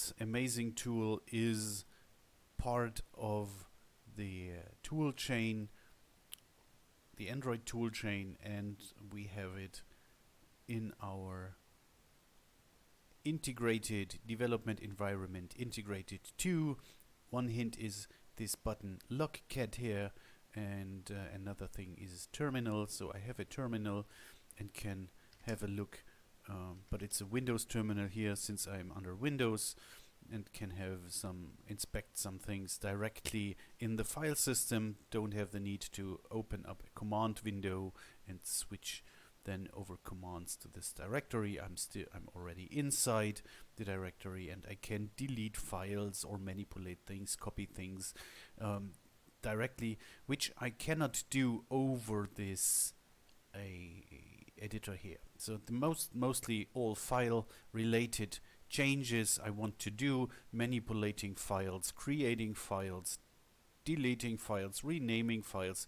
this amazing tool is part of the tool chain, the Android tool chain, and we have it in our integrated development environment, integrated 2. One hint is this button Logcat here, and another thing is terminal. So I have a terminal and can have a look, but it's a Windows terminal here since I'm under Windows, and can have inspect some things directly in the file system. Don't have the need to open up a command window and switch then over commands to this directory. I'm already inside the directory, and I can delete files or manipulate things, copy things directly, which I cannot do over this editor here. So the mostly all file related changes I want to do, manipulating files, creating files, deleting files, renaming files,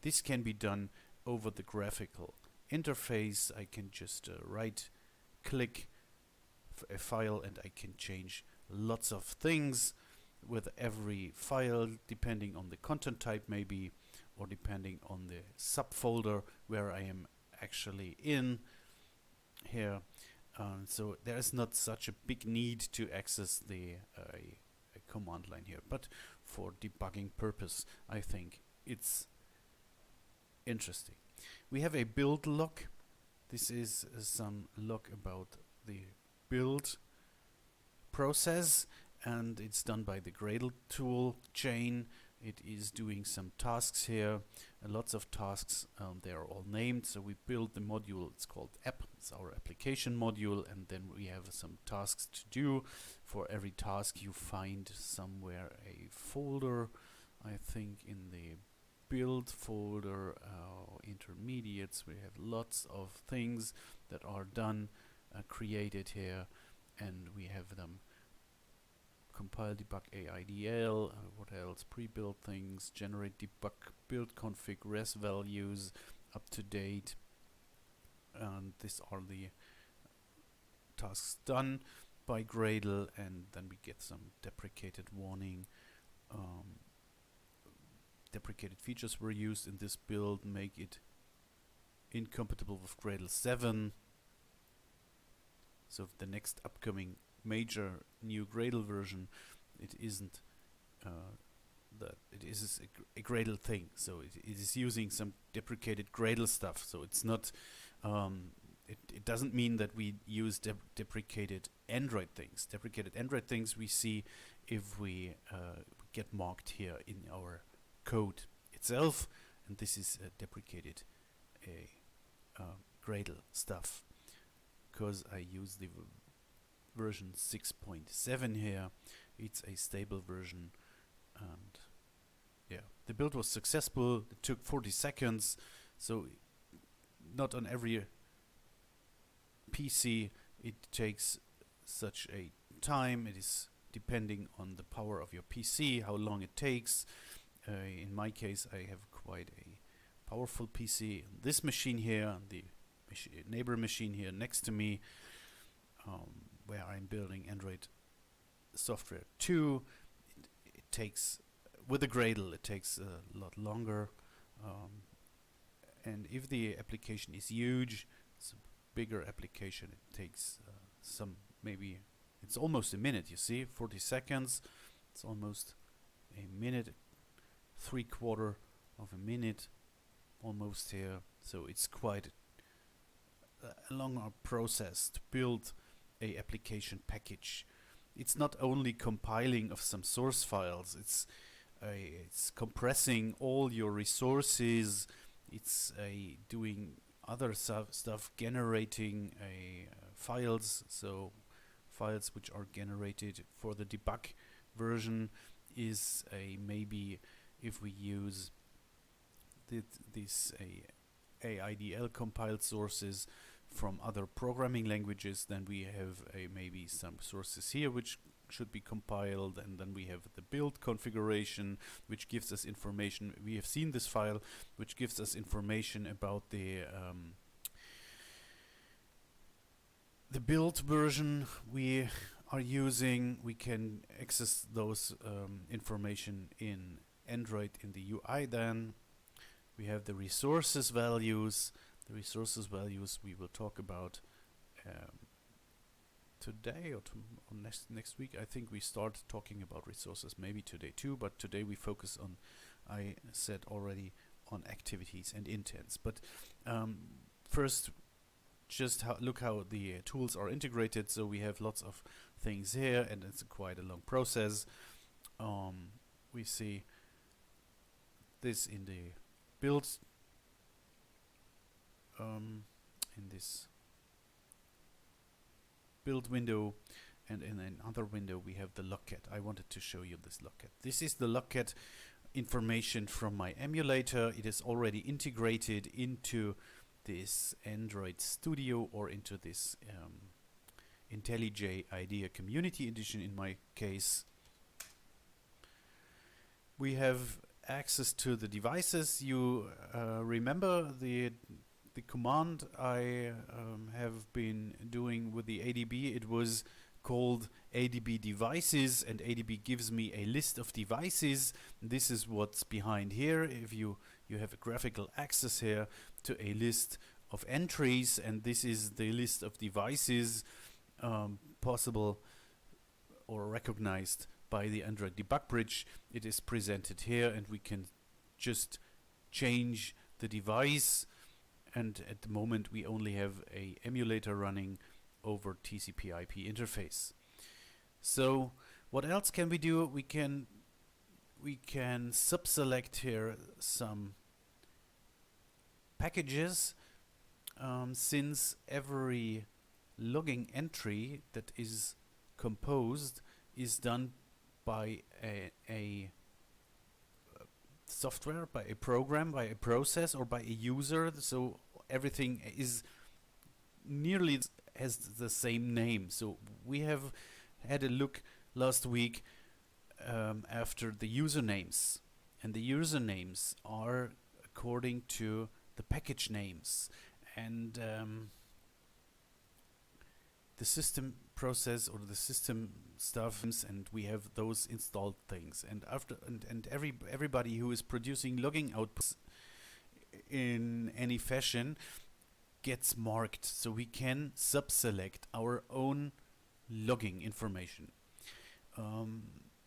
this can be done over the graphical interface. I can just right click a file and I can change lots of things with every file, depending on the content type maybe, or depending on the subfolder where I am actually in here. So there is not such a big need to access the a command line here, but for debugging purpose I think it's interesting. We have a build log. This is some log about the build process, and it's done by the Gradle tool chain. It is doing some tasks here, lots of tasks. They are all named. So we build the module, it's called app, it's our application module, and then we have some tasks to do. For every task you find somewhere a folder. I think in the build folder, intermediates, we have lots of things that are done, created here, and we have them compile, debug, AIDL, what else, pre-build things, generate, debug, build config, res values, up to date, and these are the tasks done by Gradle. And then we get some deprecated warning. Deprecated features were used in this build, make it incompatible with Gradle 7. So the next upcoming major new Gradle version, it isn't that it is a Gradle thing. So it is using some deprecated Gradle stuff. So it's not it doesn't mean that we use deprecated Android things. Deprecated Android things we see if we get marked here in our code itself, and this is deprecated Gradle stuff, because I use the version 6.7 here. It's a stable version, and yeah, the build was successful. It took 40 seconds, so not on every PC it takes such a time. It is depending on the power of your PC, how long it takes. In my case, I have quite a powerful PC. This machine here, the neighbor machine here next to me, where I'm building Android software 2, it takes, with the Gradle, it takes a lot longer. And if the application is huge, it's a bigger application, it takes maybe it's almost a minute. You see, 40 seconds, it's almost a minute, 3/4 of a minute almost here. So it's quite a longer process to build a application package. It's not only compiling of some source files, it's compressing all your resources, it's doing other stuff, generating files. So files which are generated for the debug version is maybe, if we use this AIDL compiled sources from other programming languages, then we have maybe some sources here which should be compiled, and then we have the build configuration, which gives us information. We have seen this file, which gives us information about the build version we are using, we can access those information in Android in the UI. Then we have the resources values. The resources values we will talk about today or next week. I think we start talking about resources maybe today too, but today we focus on, I said already, on activities and intents. But first, just look how the tools are integrated. So we have lots of things here, and it's quite a long process. We see this in the build, in this build window, and in another window we have the logcat. I wanted to show you this logcat. This is the logcat information from my emulator. It is already integrated into this Android Studio, or into this IntelliJ IDEA Community Edition in my case. We have access to the devices. You remember the command I have been doing with the ADB. It was called ADB devices, and ADB gives me a list of devices. This is what's behind here. If you have a graphical access here to a list of entries, and this is the list of devices possible or recognized by the Android debug bridge. It is presented here, and we can just change the device. And at the moment we only have a emulator running over TCP/IP interface. So what else can we do? We can subselect here some packages, since every logging entry that is composed is done by a software, by a program, by a process, or by a user. So everything is nearly has the same name. So we have had a look last week after the usernames, and the usernames are according to the package names, and the system process or the system stuff, and we have those installed things. And after and everybody who is producing logging outputs in any fashion gets marked, so we can subselect our own logging information.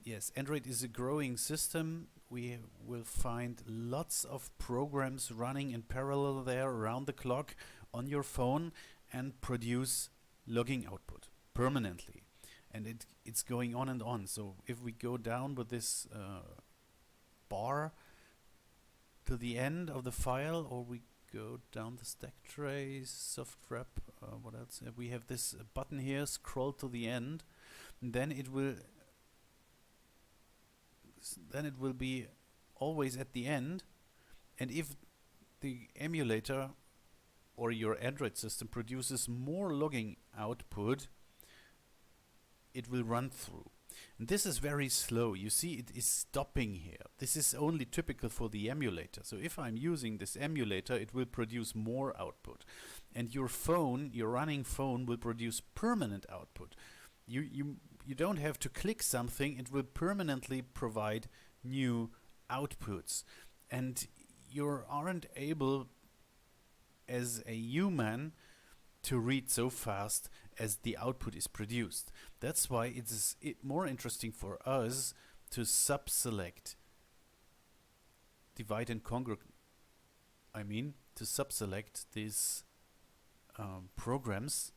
Yes, Android is a growing system. We will find lots of programs running in parallel there around the clock on your phone and produce logging output permanently, and it's going on and on. So if we go down with this bar to the end of the file, or we go down the stack trace, soft wrap, what else? We have this button here, scroll to the end, and then it will be always at the end. And if the emulator or your Android system produces more logging output, it will run through. And this is very slow. You see, it is stopping here. This is only typical for the emulator. So if I'm using this emulator, it will produce more output. And your phone, your running phone, will produce permanent output. You don't have to click something. It will permanently provide new outputs. And you aren't able as a human to read so fast as the output is produced. That's why it's more interesting for us to subselect, divide and conquer, to subselect these programs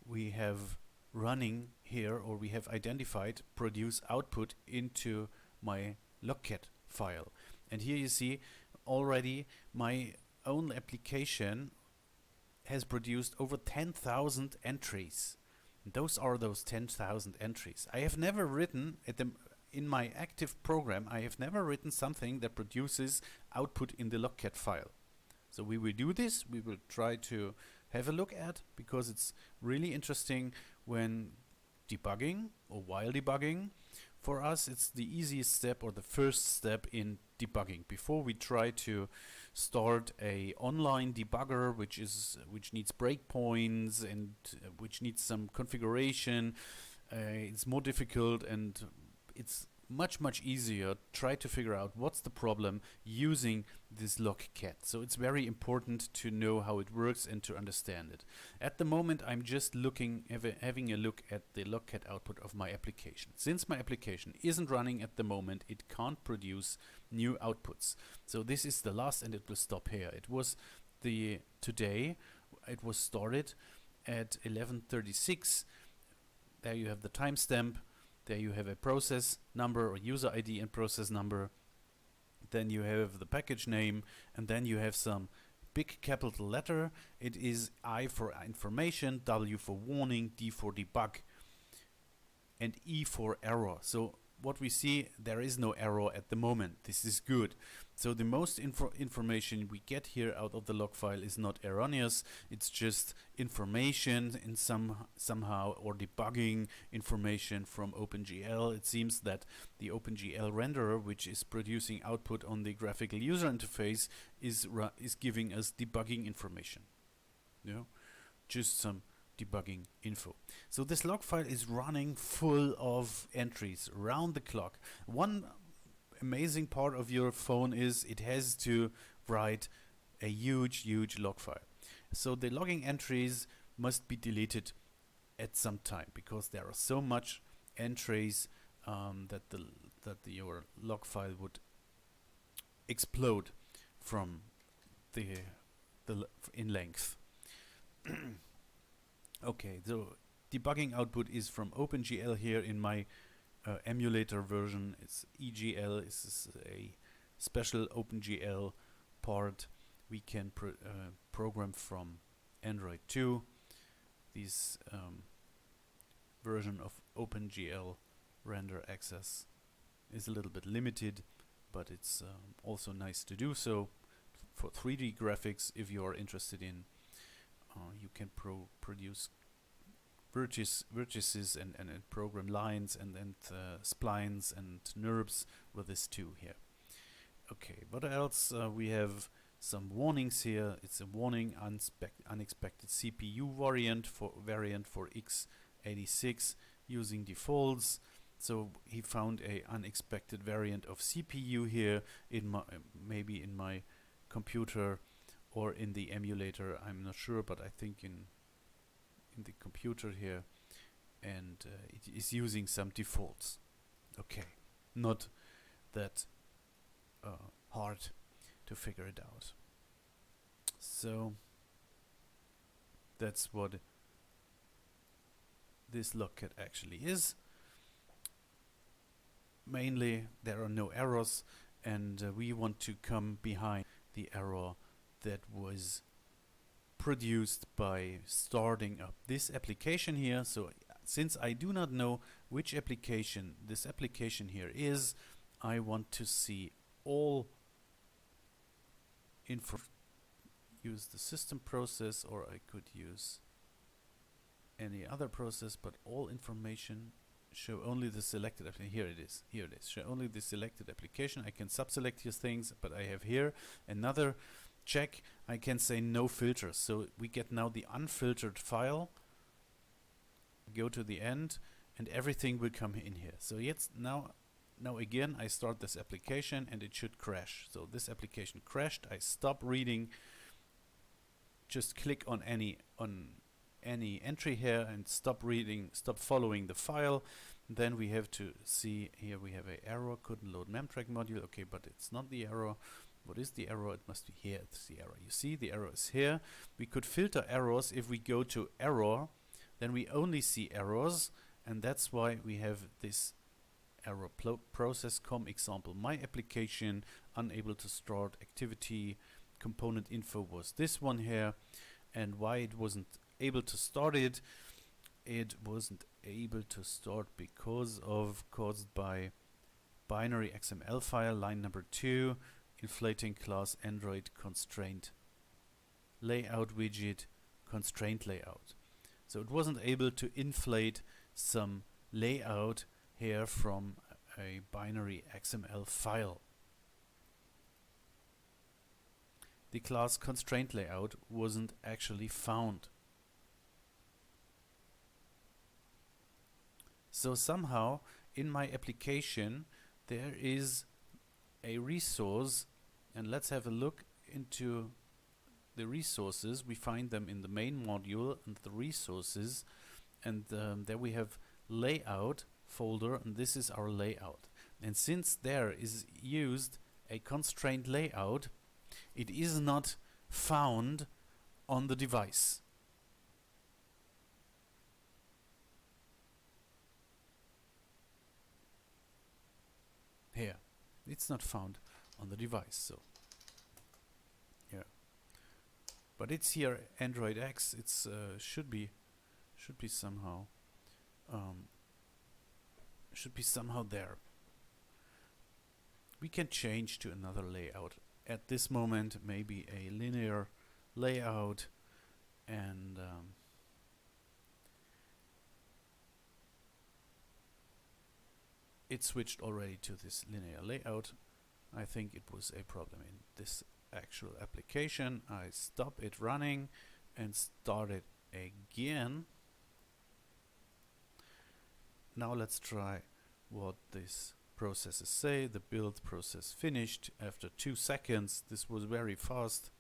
we have running here, or we have identified produce output into my logcat file. And here you see already my own application has produced over 10,000 entries. And those are those 10,000 entries. I have never written in my active program, I have never written something that produces output in the logcat file. So we will do this. We will try to have a look at, because it's really interesting when debugging or while debugging. For us, it's the easiest step, or the first step in debugging. Before we try to start a online debugger, which needs breakpoints and which needs some configuration, It's more difficult, and it's much easier. Try to figure out what's the problem using this logcat. So it's very important to know how it works and to understand it. At the moment, I'm just having a look at the logcat output of my application. Since my application isn't running at the moment, it can't produce new outputs. So this is the last, and it will stop here. It was today. It was started at 11:36. There you have the timestamp. There you have a process number or user ID and process number. Then you have the package name, and then you have some big capital letter. It is I for information, W for warning, D for debug, and E for error. So what we see, there is no error at the moment. This is good. So the most information we get here out of the log file is not erroneous. It's just information in somehow, or debugging information from OpenGL. It seems that the OpenGL renderer, which is producing output on the graphical user interface, is giving us debugging information. Just some debugging info. So this log file is running full of entries around the clock. One amazing part of your phone is it has to write a huge log file. So the logging entries must be deleted at some time, because there are so much entries that your log file would explode from in length. Okay, so debugging output is from OpenGL here in my emulator version. It's EGL. This is a special OpenGL part we can program from Android 2. This version of OpenGL render access is a little bit limited, but it's also nice to do so. For 3D graphics, if you are interested in, you can produce vertices and program lines and splines and NURBS with this too here. Okay, what else? We have some warnings here. It's a warning: unexpected CPU variant for x86 using defaults. So he found a unexpected variant of CPU here maybe in my computer or in the emulator. I'm not sure, but I think in the computer here, and it is using some defaults. Okay, not that hard to figure it out. So that's what this logcat actually is. Mainly there are no errors, and we want to come behind the error that was produced by starting up this application here. So since I do not know which application this application here is, I want to see all info. Use the system process, or I could use any other process, but all information show only the selected application. Here it is. Here it is. Show only the selected application. I can subselect these things, but I have here another check. I can say no filters. So we get now the unfiltered file. Go to the end, and everything will come in here. So yes, now again I start this application and it should crash. So this application crashed. I stop reading. Just click on any entry here and stop reading, stop following the file. Then we have to see here we have an error, couldn't load memtrack module. Okay, but it's not the error. What is the error? It must be here. It's the error. You see, the error is here. We could filter errors. If we go to error, then we only see errors, and that's why we have this error process com example. My application unable to start activity component info was this one here, and why it wasn't able to start it wasn't able to start because of caused by binary XML file line number 2 inflating class Android constraint layout widget constraint layout. So it wasn't able to inflate some layout here from a binary XML file. The class constraint layout wasn't actually found. So somehow in my application there is a resource, and let's have a look into the resources. We find them in the main module and the resources, and there we have layout folder, and this is our layout. And since there is used a constraint layout, it is not found on the device. Here, it's not found on the device. So yeah, but it's here Android X. It's should be somehow there. We can change to another layout at this moment, maybe a linear layout, and it switched already to this linear layout. I think it was a problem in this actual application. I stop it running and start it again. Now let's try what these processes say. The build process finished after 2 seconds. This was very fast.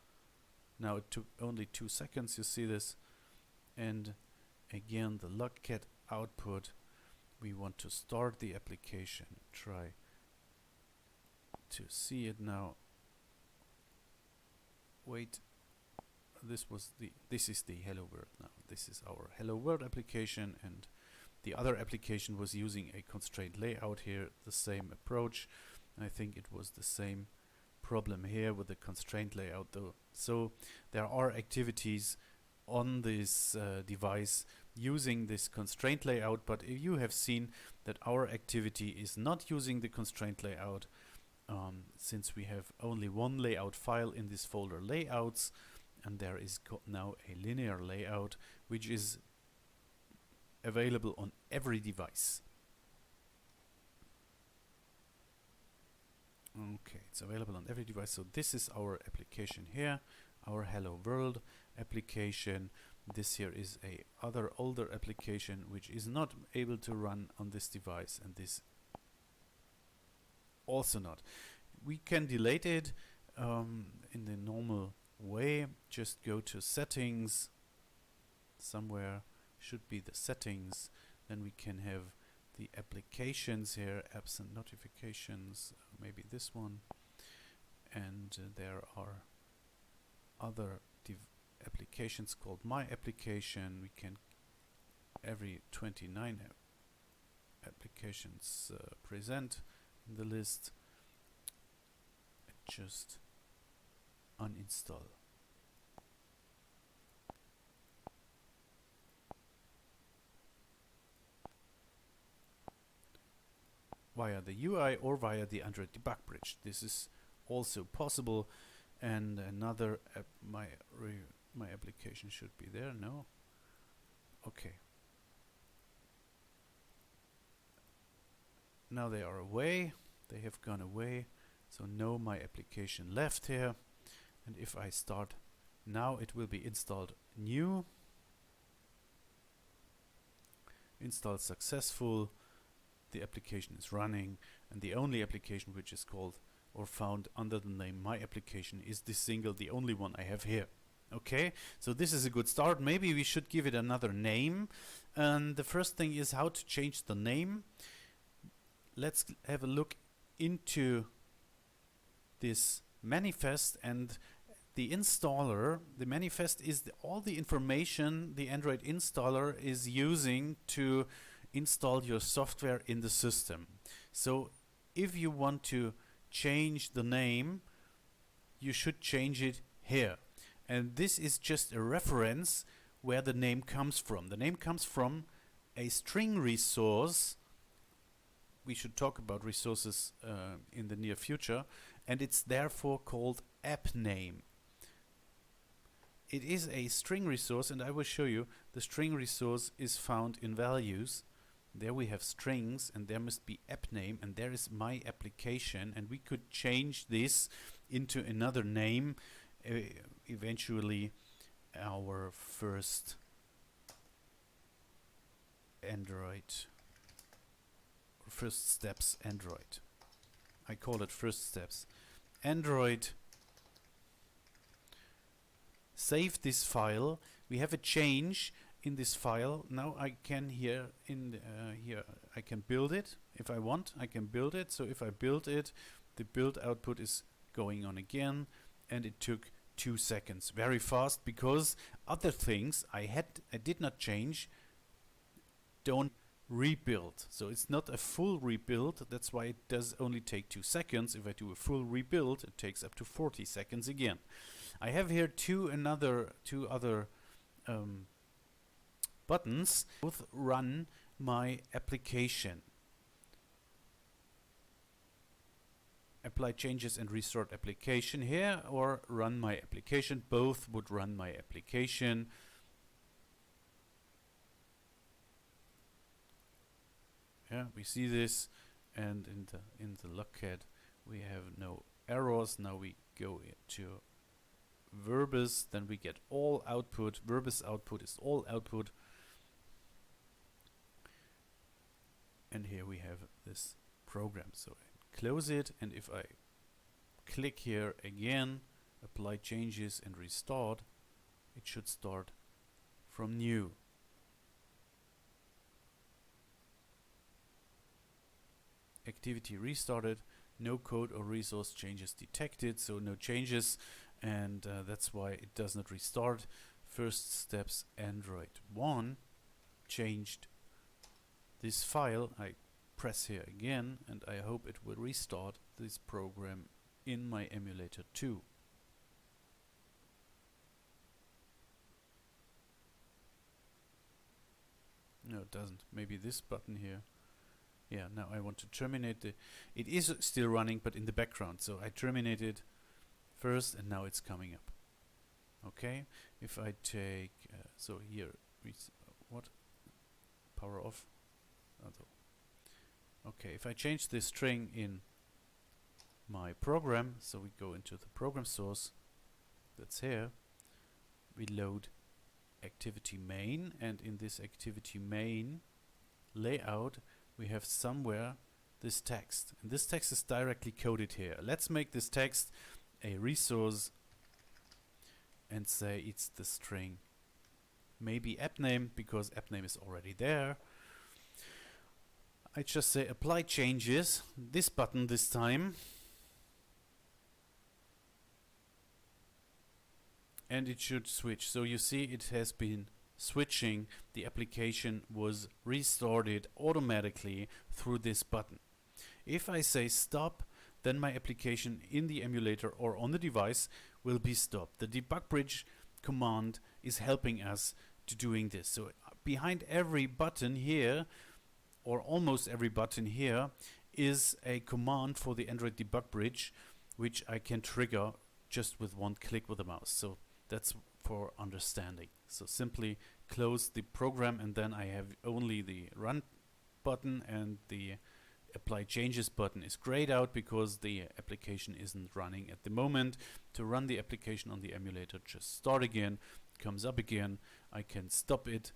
Now it took only 2 seconds, you see this. And again, the logcat output. We want to start the application. Try to see it now. Wait, this is the hello world now. This is our hello world application, and the other application was using a constraint layout here, the same approach. I think it was the same problem here with the constraint layout though. So there are activities on this device using this constraint layout, but if you have seen that our activity is not using the constraint layout, since we have only one layout file in this folder layouts, and there is now a linear layout which is available on every device. Okay, it's available on every device. So this is our application here, our hello world application. This here is a other older application which is not able to run on this device, and this also not. We can delete it in the normal way. Just go to settings, somewhere should be the settings, then we can have the applications here, apps and notifications, maybe this one, and there are other applications called my application. We can every 29 applications present in the list, and just uninstall. Via the UI or via the Android debug bridge. This is also possible. And another my application should be there. No. Okay. Now they are away. They have gone away. So no my application left here. And if I start now, it will be installed new. Installed successful. The application is running, and the only application which is called or found under the name my application is this single, the only one I have here. Okay, so this is a good start. Maybe we should give it another name, and the first thing is how to change the name. Let's have a look into this manifest, and the installer. The manifest is all the information the Android installer is using to install your software in the system. So if you want to change the name, you should change it here. And this is just a reference where the name comes from. The name comes from a string resource. We should talk about resources in the near future, and it's therefore called app name. It is a string resource, and I will show you. The string resource is found in values. There we have strings, and there must be app name, and there is my application, and we could change this into another name, eventually our first Android first steps Android. I call it first steps Android. Save this file. We have a change in this file. Now I can here I can build it if I want. I can build it. So if I build it, the build output is going on again, and it took 2 seconds. Very fast, because other things I did not change don't rebuild. So it's not a full rebuild. That's why it does only take 2 seconds. If I do a full rebuild, it takes up to 40 seconds again. I have here two other buttons. Both run my application. Apply changes and restart application here, or run my application. Both would run my application. Yeah, we see this, and in the logcat we have no errors. Now we go to verbose, then we get all output. Verbose output is all output, and here we have this program. So I close it, and if I click here again, apply changes and restart, it should start from new. Activity restarted, no code or resource changes detected, so no changes, and that's why it does not restart. First steps Android 1 changed this file. I press here again, and I hope it will restart this program in my emulator 2. No, it doesn't. Maybe this button here. Yeah, now I want to terminate it is still running, but in the background. So I terminated first, and now it's coming up. Okay, if I take so here what power off. Okay, if I change this string in my program, so we go into the program source that's here, we load activity main, and in this activity main layout we have somewhere this text, and this text is directly coded here. Let's make this text a resource and say it's the string, maybe app name, because app name is already there. I just say apply changes, this button this time, and it should switch. So you see it has been switching. The application was restarted automatically through this button. If I say stop, then my application in the emulator or on the device will be stopped. The debug bridge command is helping us to doing this. So behind every button here, or almost every button here, is a command for the Android debug bridge, which I can trigger just with one click with the mouse. So that's for understanding. So simply close the program, and then I have only the run button, and the apply changes button is grayed out because the application isn't running at the moment. To run the application on the emulator, just start again, comes up again. I can stop it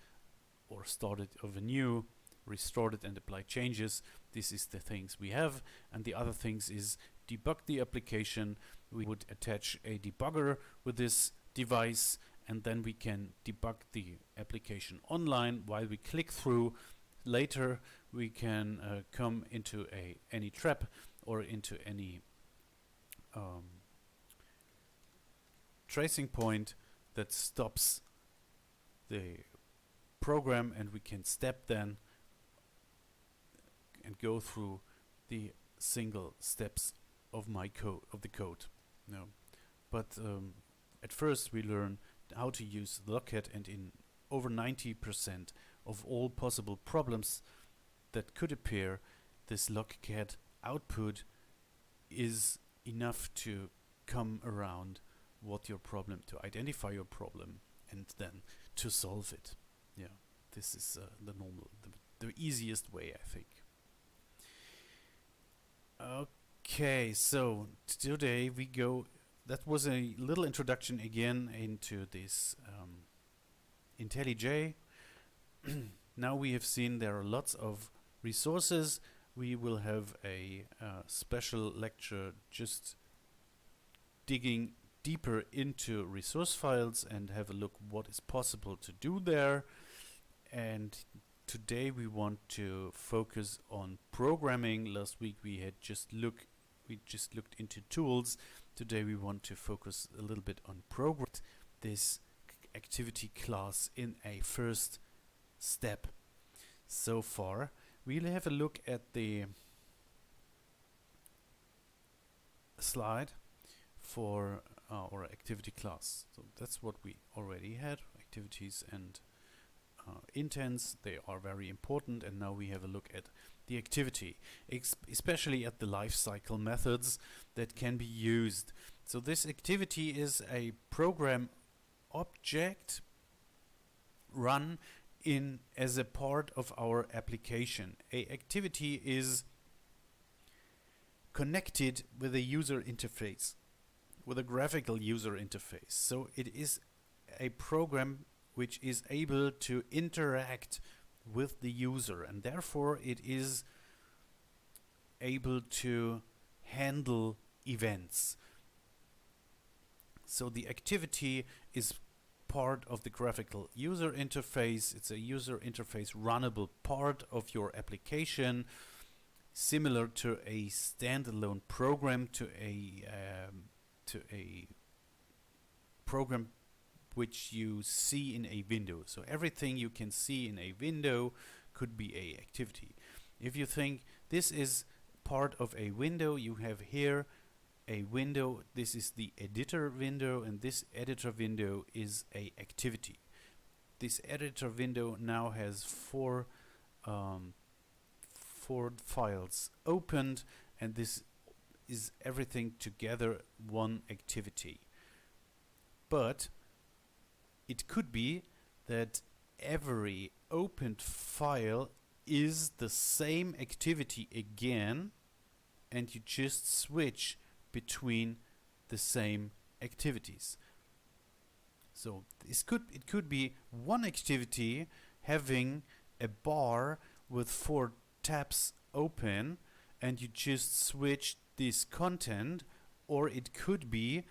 or start it over new, restart it and apply changes. This is the things we have, and the other things is debug the application. We would attach a debugger with this device, and then we can debug the application online while we click through. Later we can come into any trap or into any tracing point that stops the program, and we can step then and go through the single steps of my code, of the code. No, but at first we learn how to use the logcat, and in over 90% of all possible problems that could appear, this logcat output is enough to come around what your problem, to identify your problem and then to solve it. Yeah, this is the normal, the easiest way, I think. Okay, so today we go. That was a little introduction again into this IntelliJ. Now we have seen there are lots of resources we will have a special lecture just digging deeper into resource files and have a look what is possible to do there. And today we want to focus on programming. Last week we just looked into tools. Today we want to focus a little bit on program this activity class in a first step. So far we'll have a look at the slide for our activity class. So that's what we already had. Activities and intents, they are very important, and now we have a look at the activity, especially at the life cycle methods that can be used. So this activity is a program object run in as a part of our application. A activity is connected with a user interface, with a graphical user interface. So it is a program which is able to interact with the user, and therefore it is able to handle events. So the activity is part of the graphical user interface. It's a user interface runnable part of your application, similar to a standalone program, to a program which you see in a window. So everything you can see in a window could be a activity. If you think this is part of a window, you have here a window. This is the editor window, and this editor window is a activity. This editor window now has four files opened, and this is everything together one activity. But it could be that every opened file is the same activity again, and you just switch between the same activities. So it could be one activity having a bar with 4 tabs open, and you just switch this content, or it could be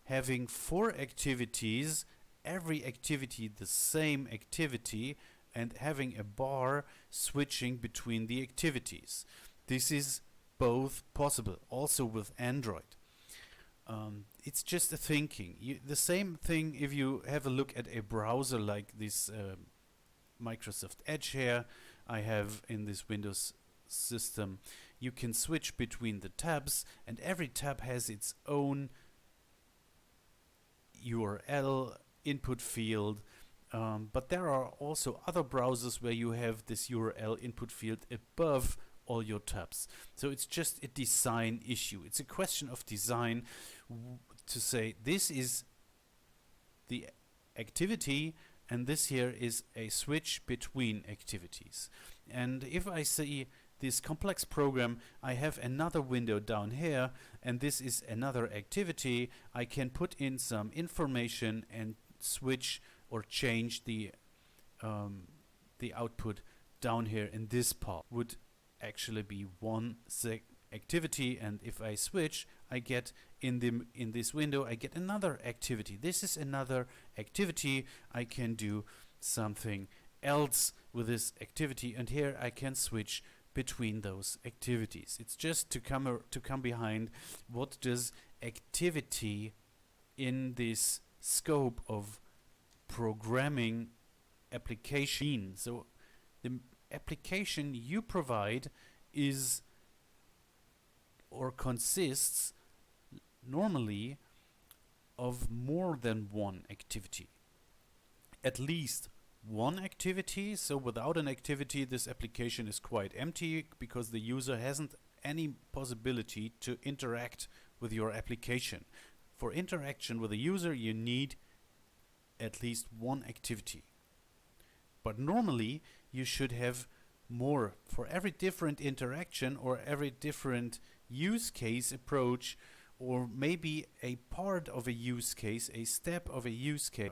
having 4 activities, every activity the same activity, and having a bar switching between the activities. This is both possible, also with Android. It's just a thinking. The same thing if you have a look at a browser like this Microsoft Edge here I have in this Windows system. You can switch between the tabs, and every tab has its own URL input field, but there are also other browsers where you have this URL input field above all your tabs. So it's just a design issue. It's a question of design to say this is the activity and this here is a switch between activities. And if I see this complex program, I have another window down here, and this is another activity. I can put in some information and switch or change the output down here in this part. Would actually be one activity, and if I switch, I get in this window I get another activity. This is another activity. I can do something else with this activity, and here I can switch between those activities. It's just to come behind what does activity in this scope of programming application mean. So the application you provide is or consists normally of more than one activity. At least one activity. So without an activity, this application is quite empty because the user hasn't any possibility to interact with your application. For interaction with the user, you need at least one activity. But normally you should have more. For every different interaction or every different use case approach, or maybe a part of a use case, a step of a use case,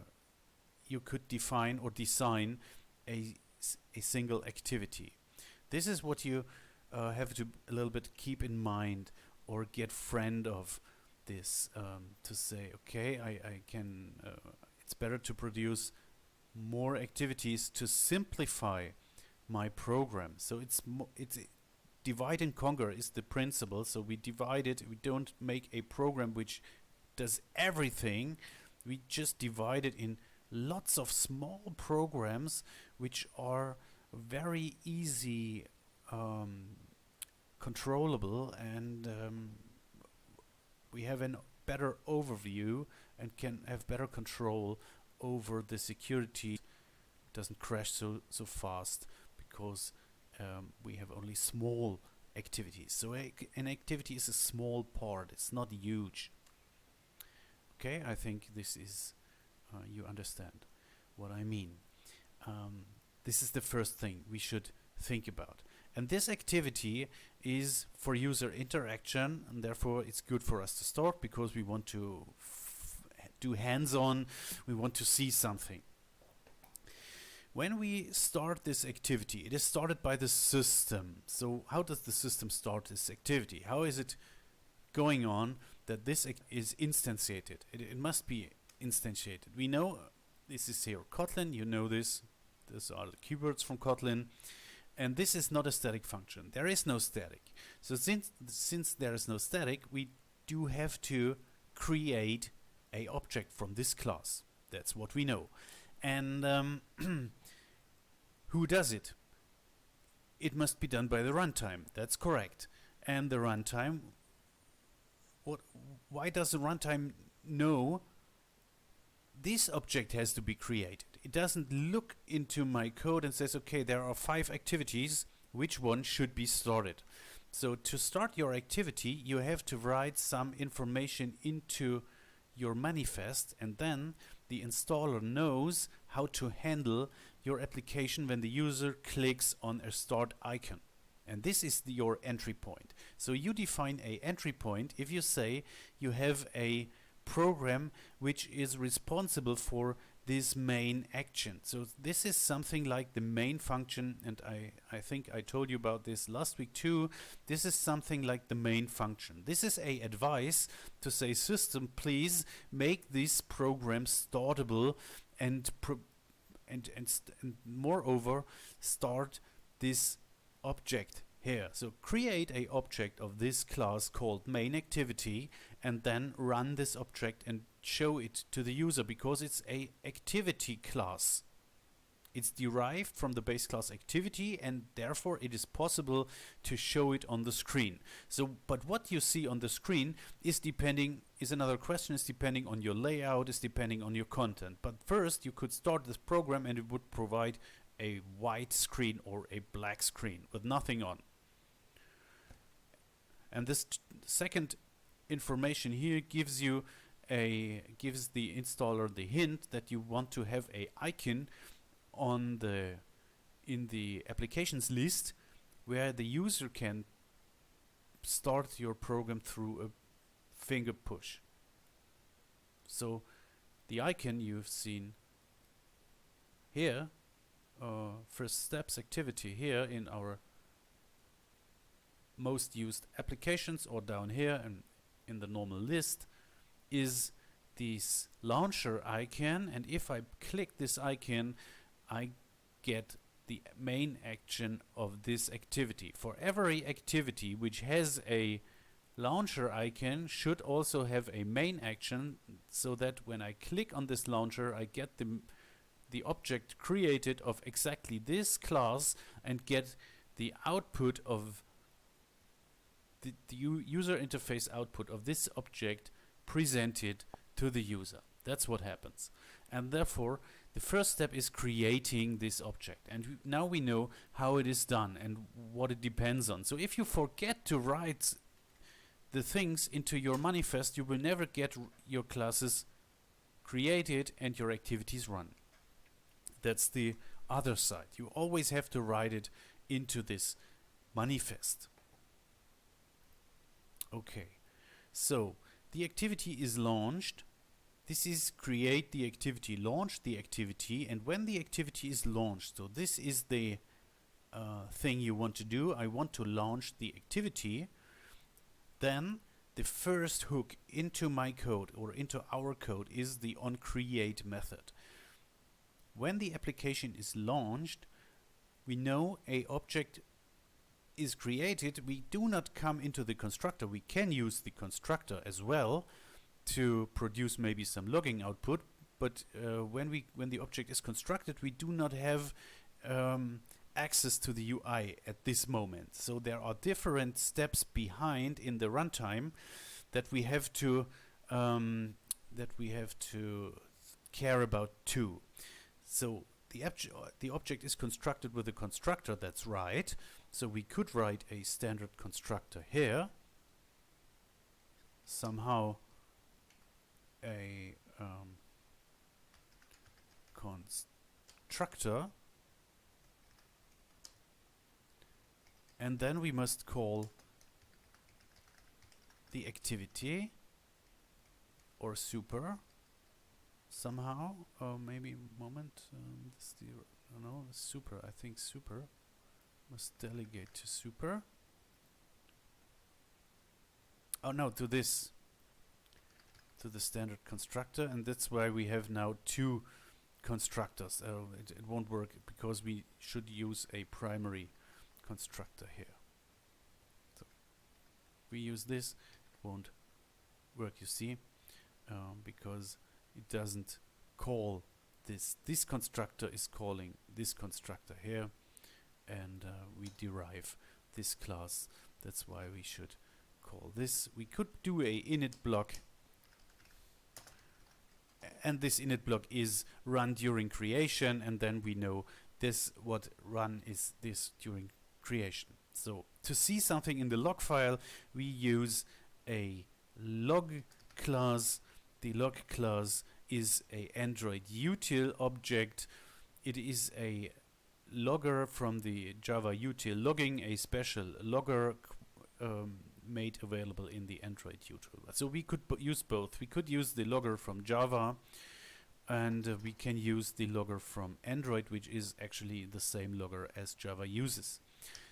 you could define or design a single activity. This is what you have to a little bit keep in mind or get friend of this, to say, okay, I can, it's better to produce more activities to simplify my program. So it's divide and conquer is the principle. So we divide it. We don't make a program which does everything. We just divide it in lots of small programs which are very easy controllable, and we have a better overview and can have better control over the security. It doesn't crash so fast because we have only small activities. So an activity is a small part, it's not huge. Okay, I think this is you understand what I mean. This is the first thing we should think about. And this activity is for user interaction, and therefore it's good for us to start because we want to do hands-on, we want to see something. When we start this activity, it is started by the system. So how does the system start this activity? How is it going on that this is instantiated? It must be instantiated. We know this is here Kotlin, you know this. These are the keywords from Kotlin. And this is not a static function. There is no static. So since there is no static, we do have to create a object from this class. That's what we know. And who does it? It must be done by the runtime. That's correct. And the runtime, why does the runtime know this object has to be created? It doesn't look into my code and says, okay, there are 5 activities, which one should be started? So to start your activity, you have to write some information into your manifest, and then the installer knows how to handle your application when the user clicks on a start icon. And this is your entry point. So you define a entry point if you say you have a program which is responsible for this main action. So this is something like the main function, and I think I told you about this last week too. This is something like the main function. This is a advice to say, system, please make this program startable, and moreover start this object here. So create a object of this class called main activity, and then run this object and show it to the user, because it's a activity class. It's derived from the base class activity, and therefore it is possible to show it on the screen. So, but what you see on the screen is another question, is depending on your layout, is depending on your content. But first you could start this program and it would provide a white screen or a black screen with nothing on. And this second information here gives the installer the hint that you want to have a icon in the applications list where the user can start your program through a finger push. So the icon you've seen here, first steps activity here in our most used applications, or down here and in the normal list, is this launcher icon. And if I click this icon, I get the main action of this activity. For every activity which has a launcher icon should also have a main action, so that when I click on this launcher, I get the object created of exactly this class and get the output of the user interface output of this object presented to the user. That's what happens. And therefore the first step is creating this object, and now we know how it is done and what it depends on. So if you forget to write the things into your manifest, you will never get your classes created and your activities run. That's the other side. You always have to write it into this manifest. Okay, so the activity is launched. This is create the activity, launch the activity, and when the activity is launched, so this is the thing you want to do. I want to launch the activity. Then the first hook into my code or into our code is the onCreate method. When the application is launched, we know a object is created. We do not come into the constructor. We can use the constructor as well to produce maybe some logging output, but when the object is constructed, we do not have access to the UI at this moment. So there are different steps behind in the runtime that we have to care about too. So the object is constructed with a constructor, that's right. So we could write a standard constructor here, somehow a constructor, and then we must call the activity or super somehow, or maybe moment, super, I think super must delegate to super. Oh no, to this, to the standard constructor, and that's why we have now two constructors. It won't work because we should use a primary constructor here. So we use this, it won't work, you see, because it doesn't call this. This constructor is calling this constructor here, and we derive this class. That's why we should call this. We could do a init block, and this init block is run during creation, and then we know this, what run is this during creation. So to see something in the log file, we use a log class. The log class is a Android util object. It is a logger from the Java util logging, a special logger made available in the Android util. So we could use both. We could use the logger from Java, and we can use the logger from Android, which is actually the same logger as Java uses.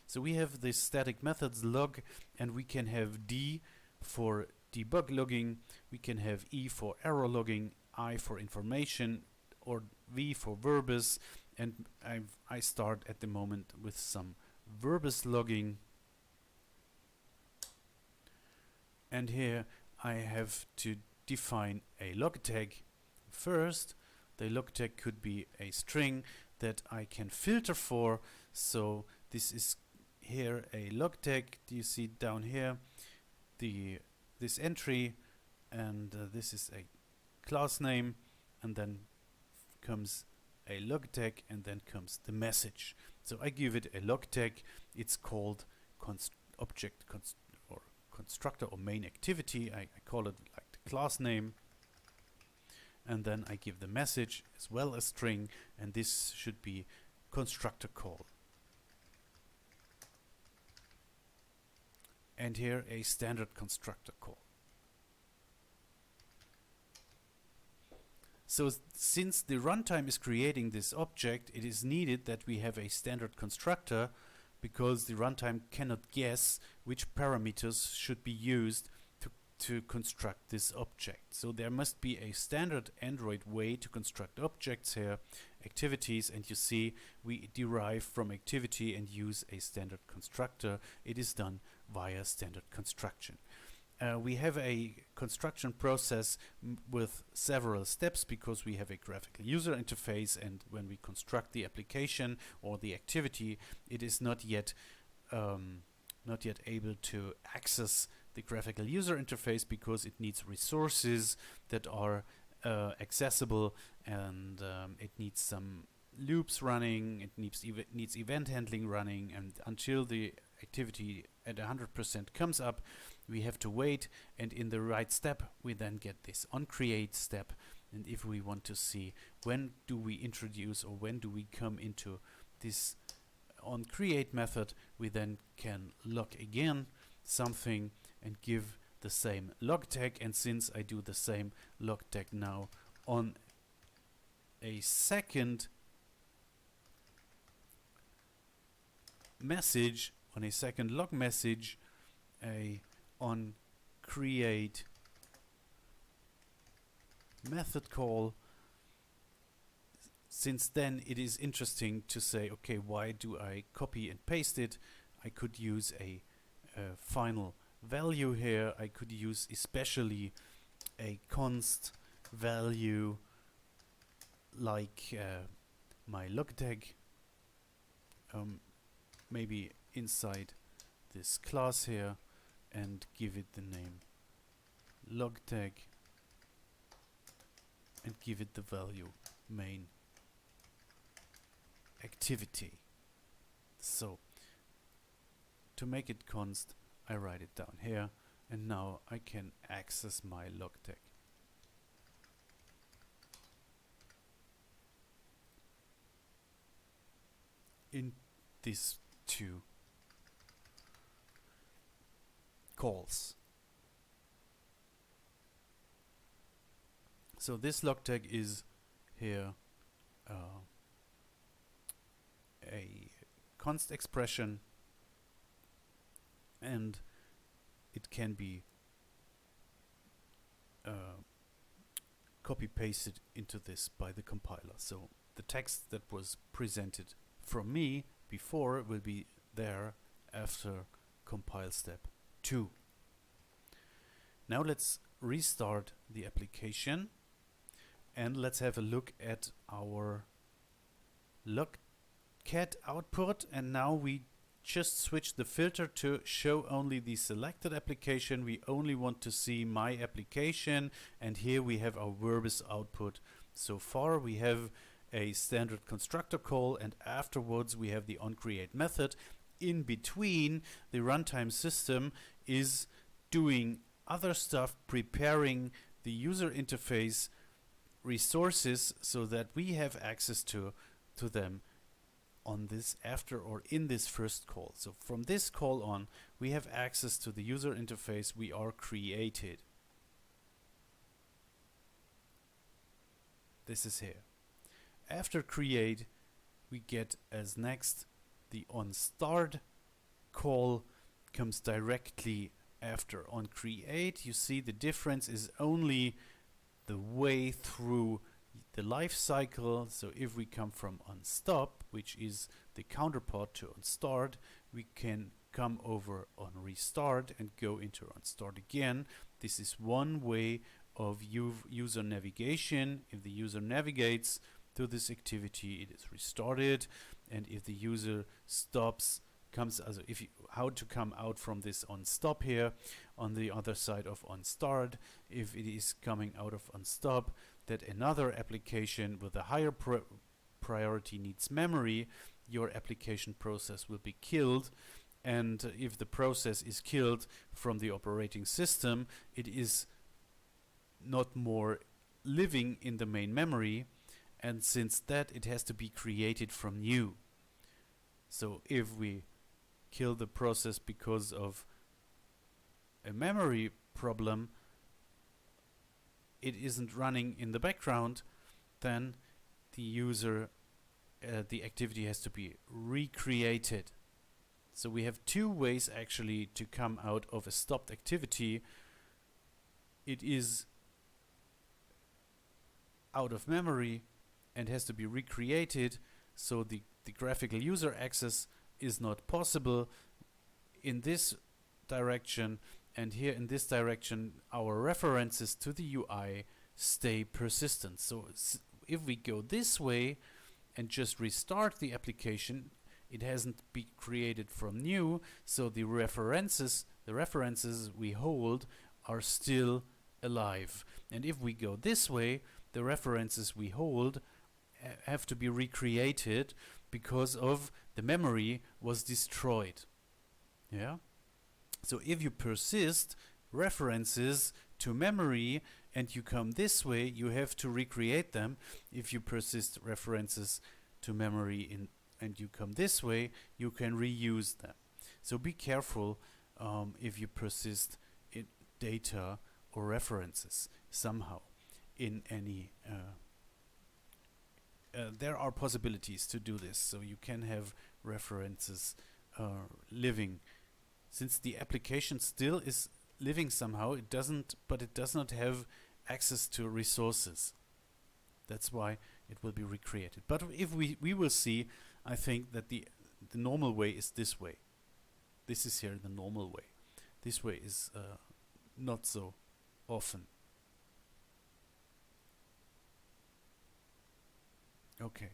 So we have this static methods log, and we can have D for debug logging, we can have E for error logging, I for information, or V for verbose, and I start at the moment with some verbose logging. And here I have to define a log tag. First, the log tag could be a string that I can filter for. So this is here a log tag. Do you see down here this entry, and this is a class name, and then comes a log tag, and then comes the message. So I give it a log tag. It's called constructor or main activity. I call it like the class name, and then I give the message as well as string, and this should be constructor call. And here a standard constructor call. So since the runtime is creating this object, it is needed that we have a standard constructor, because the runtime cannot guess which parameters should be used to construct this object. So there must be a standard Android way to construct objects here, activities, and you see we derive from activity and use a standard constructor. It is done via standard construction. We have a construction process with several steps, because we have a graphical user interface, and when we construct the application or the activity, it is not yet able to access the graphical user interface, because it needs resources that are accessible, and it needs some loops running, it needs event handling running, and until the activity at 100% comes up, we have to wait, and in the right step we then get this onCreate step. And if we want to see when do we introduce, or when do we come into this onCreate method, we then can log again something and give the same log tag. And since I do the same log tag now on a second message, on a second log message, a on create method call. Since then it is interesting to say, okay, why do I copy and paste it? I could use a final value here. I could use especially a const value like my log tag, maybe inside this class here, and give it the name log tag and give it the value main activity. So to make it const, I write it down here, and now I can access my log tag. In these two calls. So this log tag is here a const expression, and it can be copy pasted into this by the compiler. So the text that was presented from me before will be there after compile step 2. Now let's restart the application and let's have a look at our logcat output. And now we just switch the filter to show only the selected application. We only want to see my application, and here we have our verbose output. So far we have a standard constructor call, and afterwards we have the onCreate method. In between, the runtime system is doing other stuff, preparing the user interface resources so that we have access to them on this after or in this first call. So from this call on, we have access to the user interface we are created. This is here. After create, we get as next the onStart call comes directly after onCreate. You see the difference is only the way through the life cycle. So if we come from onStop, which is the counterpart to onStart, we can come over on restart and go into onStart again. This is one way of user navigation. If the user navigates to this activity, it is restarted, and if the user stops, how to come out from this onStop here on the other side of onStart, if it is coming out of onStop, that another application with a higher priority needs memory, your application process will be killed. And if the process is killed from the operating system, it is not more living in the main memory, and since that, it has to be created from new. So if we kill the process because of a memory problem, it isn't running in the background, then the activity has to be recreated. So we have two ways actually to come out of a stopped activity. It is out of memory and has to be recreated, so the graphical user access is not possible in this direction, and here in this direction our references to the UI stay persistent. So if we go this way and just restart the application, it hasn't been created from new, so the references we hold are still alive. And if we go this way, the references we hold have to be recreated because of the memory was destroyed. Yeah. So if you persist references to memory and you come this way, you have to recreate them. If you persist references to memory and you come this way, you can reuse them. So be careful if you persist in data or references somehow in any there are possibilities to do this. So you can have references living. Since the application still is living somehow, it does not have access to resources. That's why it will be recreated. But if we will see, I think that the normal way is this way. This is here the normal way. This way is not so often. Okay.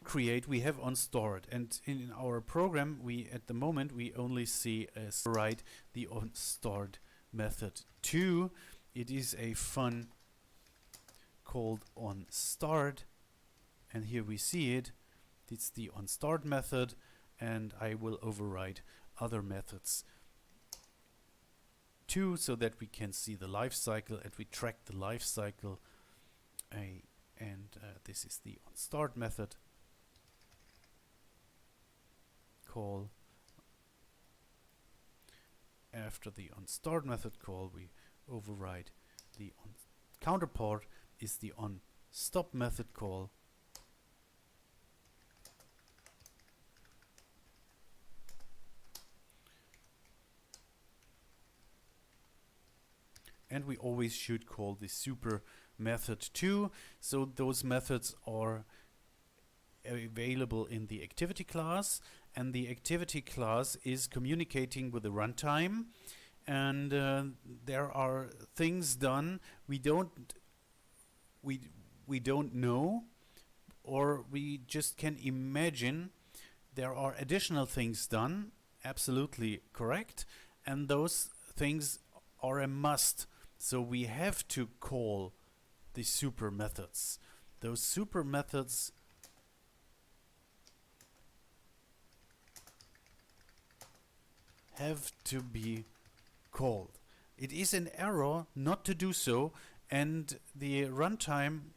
Create we have on stored, and in our program we at the moment we only see as write the on stored method 2. It is a fun called on start, and here we see it. It's the on start method, and I will override other methods too, so that we can see the life cycle and we track the life cycle. This is the on start method call. After the on start method call, we override the on counterpart is the on stop method call. And we always should call the super method too. So those methods are available in the activity class, and the activity class is communicating with the runtime, and there are things done we don't know, or we just can imagine. There are additional things done, absolutely correct, and those things are a must. So we have to call the super methods. Those super methods have to be called. It is an error not to do so, and the runtime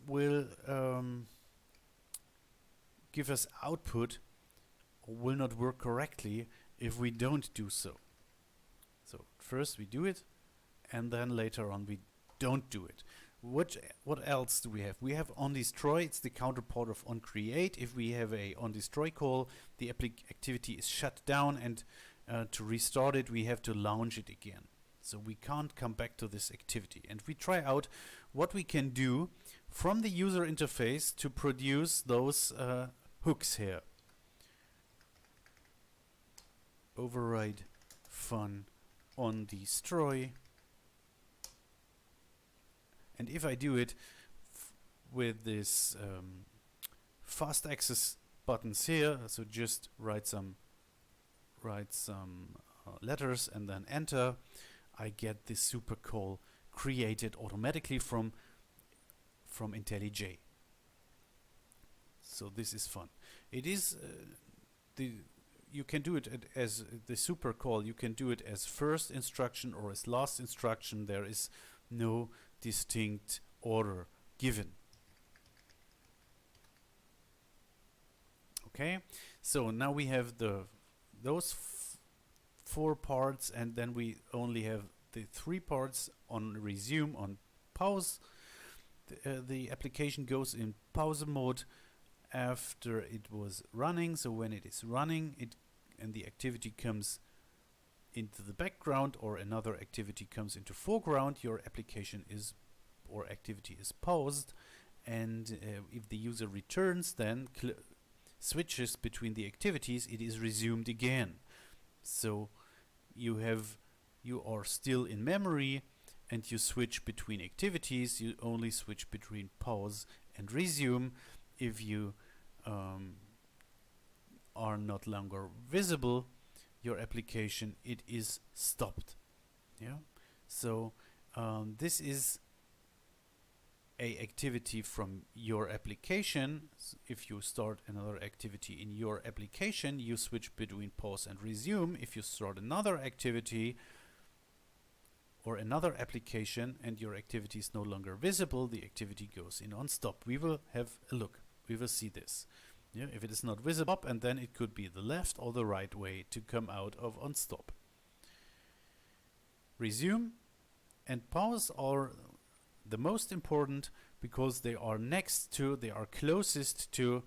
will give us output, or will not work correctly if we don't do so. So first we do it, and then later on we don't do it. What else do we have? We have onDestroy. It's the counterpart of onCreate. If we have a onDestroy call, the activity is shut down, and to restart it we have to launch it again. So we can't come back to this activity. And we try out what we can do from the user interface to produce those hooks here. Override fun onDestroy. And if I do it with this fast access buttons here, so just write some letters and then enter, I get this super call created automatically from IntelliJ. So this is fun. It is you can do it as the super call. You can do it as first instruction or as last instruction. There is no distinct order given. Okay, so now we have those 4 parts, and then we only have the 3 parts on resume, on pause. The application goes in pause mode after it was running. So when it is running, and the activity comes into the background, or another activity comes into foreground, your application is or activity is paused, and if the user returns, then switches between the activities, it is resumed again. So you are still in memory, and you switch between activities. You only switch between pause and resume. If you are not longer visible, your application, it is stopped. Yeah. So this is a activity from your application. If you start another activity in your application, you switch between pause and resume. If you start another activity or another application and your activity is no longer visible, the activity goes in on stop. We will have a look. We will see this. Yeah, if it is not visible, and then it could be the left or the right way to come out of on stop. Resume and pause are the most important, because they are closest to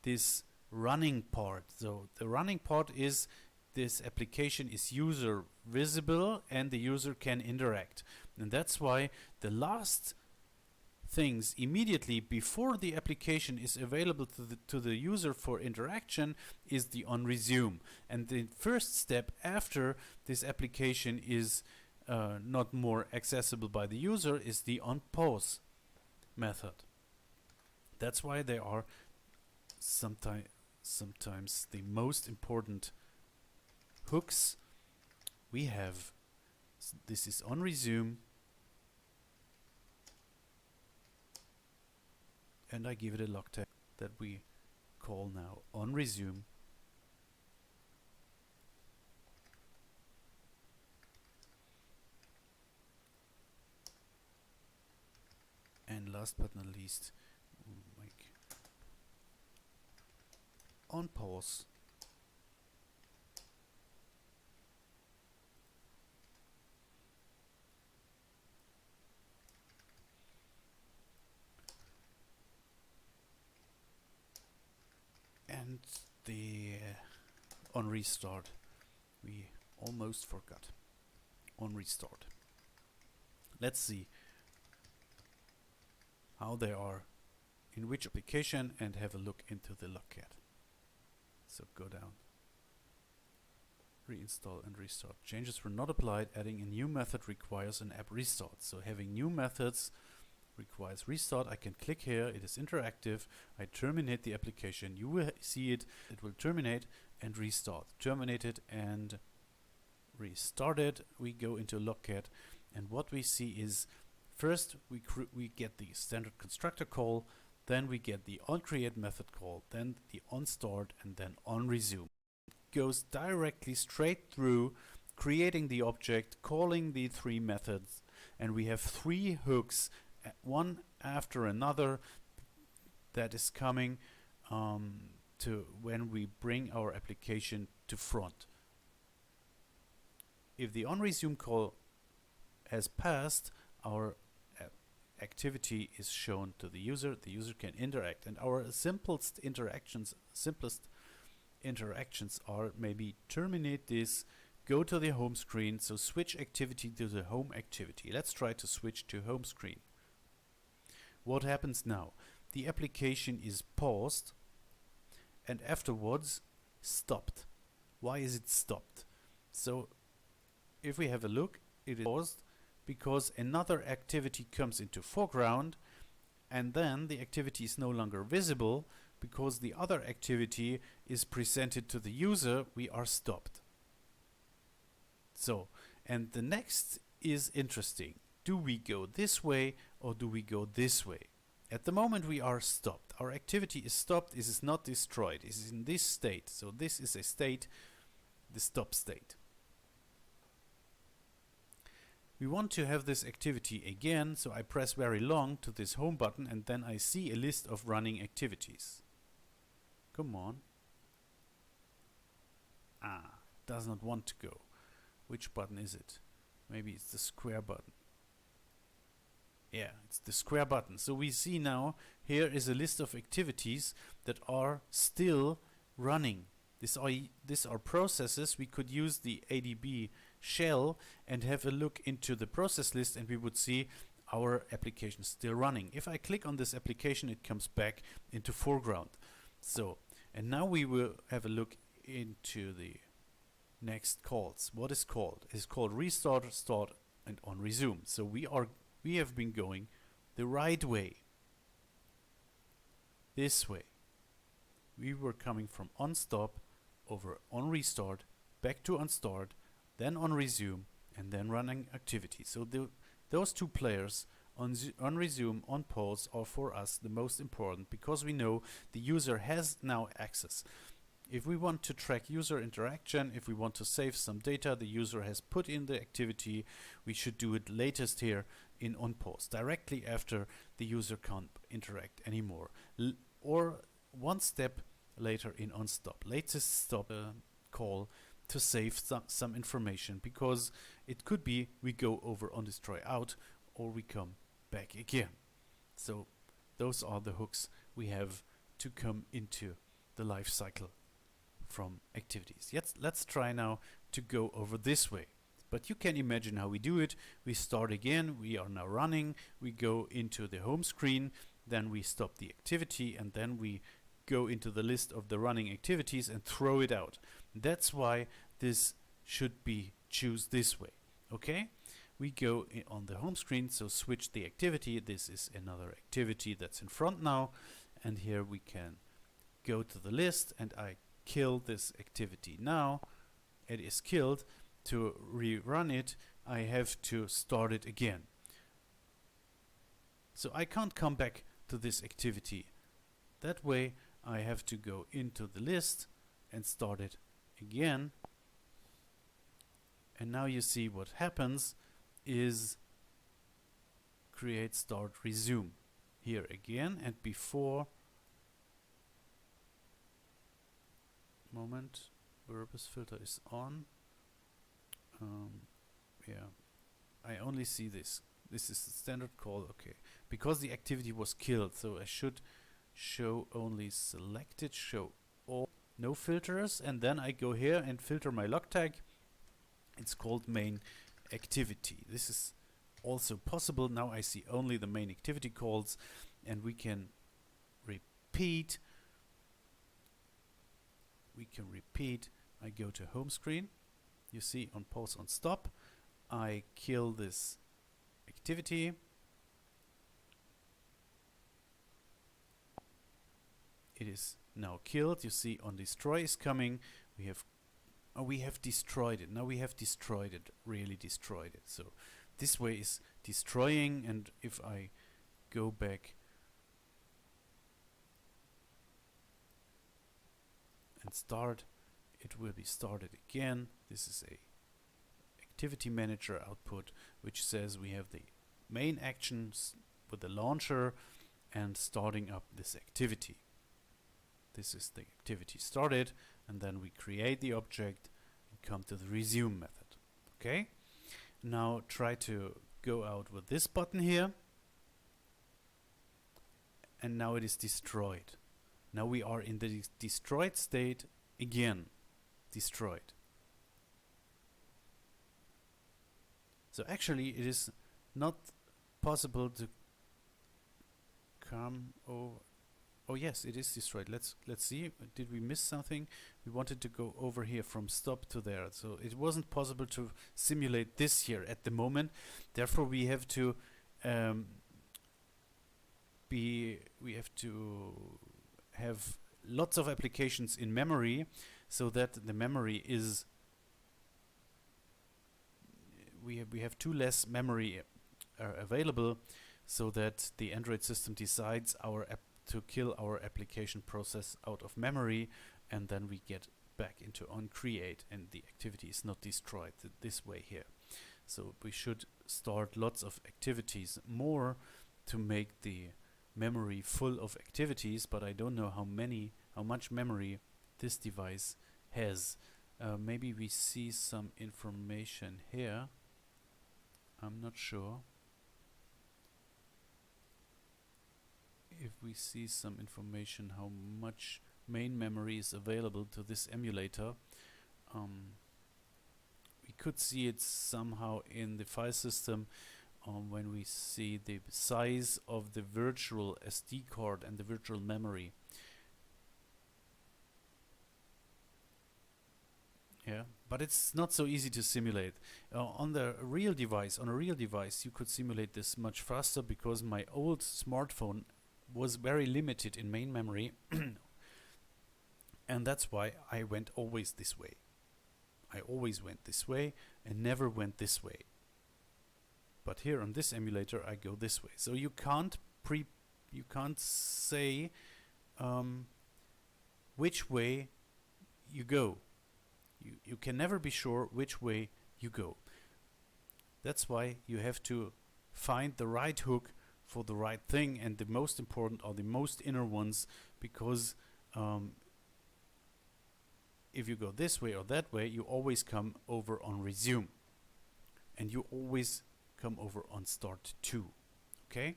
this running part. So the running part is this application is user visible and the user can interact. And that's why the last things immediately before the application is available to the user for interaction is the onResume. And the first step after this application is not more accessible by the user is the onPause method. That's why they are sometimes the most important hooks we have. This is onResume, and I give it a lock tag that we call now onResume. And last but not least, we'll make onPause. And the on restart, we almost forgot. On restart. Let's see how they are in which application and have a look into the logcat. So go down, reinstall and restart. Changes were not applied. Adding a new method requires an app restart. So having new methods requires restart. I can click here, it is interactive. I terminate the application. You will see it will terminate and restart. Terminate it and restart it. We go into logcat, and what we see is first we get the standard constructor call, then we get the onCreate method call, then the onStart, and then onResume. It goes directly straight through creating the object, calling the three methods, and we have three hooks, one after another, that is coming to when we bring our application to front. If the onResume call has passed, our activity is shown to the user can interact, and our simplest interactions are maybe terminate this, go to the home screen, so switch activity to the home activity. Let's try to switch to home screen. What happens now? The application is paused and afterwards stopped. Why is it stopped? So if we have a look, it is paused because another activity comes into foreground, and then the activity is no longer visible because the other activity is presented to the user. We are stopped. So, and the next is interesting. Do we go this way or do we go this way? At the moment we are stopped. Our activity is stopped. It is not destroyed. It is in this state. So this is a state, the stop state. We want to have this activity again, so I press very long to this home button, and then I see a list of running activities. Come on. Does not want to go. Which button is it? Maybe it's the square button. Yeah, it's the square button. So we see now here is a list of activities that are still running. These are processes. We could use the ADB shell and have a look into the process list, and we would see our application still running. If I click on this application, it comes back into foreground. So, and now we will have a look into the next calls. What is called? It's called restart, start, and onResume. So we have been going the right way. This way. We were coming from onStop over onRestart, back to onStart, then onResume, and then running activity. So those two players, onResume, onPause, are for us the most important because we know the user has now access. If we want to track user interaction, if we want to save some data the user has put in the activity, we should do it latest here in onPause, directly after the user can't interact anymore. Or one step later in onStop, latest stop call to save some information, because it could be we go over onDestroy out or we come back again. So those are the hooks we have to come into the life cycle from activities. Let's try now to go over this way. But you can imagine how we do it. We start again, we are now running, we go into the home screen, then we stop the activity, and then we go into the list of the running activities and throw it out. That's why this should be choose this way. Okay? We go on the home screen, so switch the activity. This is another activity that's in front now, and here we can go to the list, and I kill this activity now. It is killed. To rerun it, I have to start it again. So I can't come back to this activity. That way I have to go into the list and start it again. And now you see what happens is create, start, resume. Here again, and before moment, verbose filter is on. Yeah, I only see this. This is the standard call, okay. Because the activity was killed, so I should show only selected, show all, no filters, and then I go here and filter my log tag. It's called main activity. This is also possible. Now I see only the main activity calls, and we can repeat. I go to home screen. You see on pause on stop, I kill this activity. It is now killed. You see on destroy is coming. We have destroyed it. Now we have destroyed it, really destroyed it. So this way is destroying, and if I go back and start, it will be started again. This is a activity manager output, which says we have the main actions with the launcher and starting up this activity. This is the activity started, and then we create the object and come to the resume method. Okay? Now try to go out with this button here, and now it is destroyed. Now we are in the destroyed state again. Destroyed. So actually it is not possible to come over. Oh yes, it is destroyed. Let's see. Did we miss something? We wanted to go over here from stop to there. So it wasn't possible to simulate this here at the moment. Therefore we have to have lots of applications in memory, so that the memory is we have too less memory available, so that the Android system decides to kill our application process out of memory, and then we get back into on create, and the activity is not destroyed this way here. So we should start lots of activities more to make the memory full of activities, but I don't know how much memory this device has. Maybe we see some information here. I'm not sure if we see some information how much main memory is available to this emulator. We could see it somehow in the file system when we see the size of the virtual SD card and the virtual memory. Yeah, but it's not so easy to simulate. On a real device, you could simulate this much faster, because my old smartphone was very limited in main memory, and that's why I went always this way. I always went this way and never went this way. But here on this emulator, I go this way. So you can't say which way you go. You can never be sure which way you go. That's why you have to find the right hook for the right thing, and the most important are the most inner ones, because if you go this way or that way, you always come over on resume, and you always come over on start to. Okay?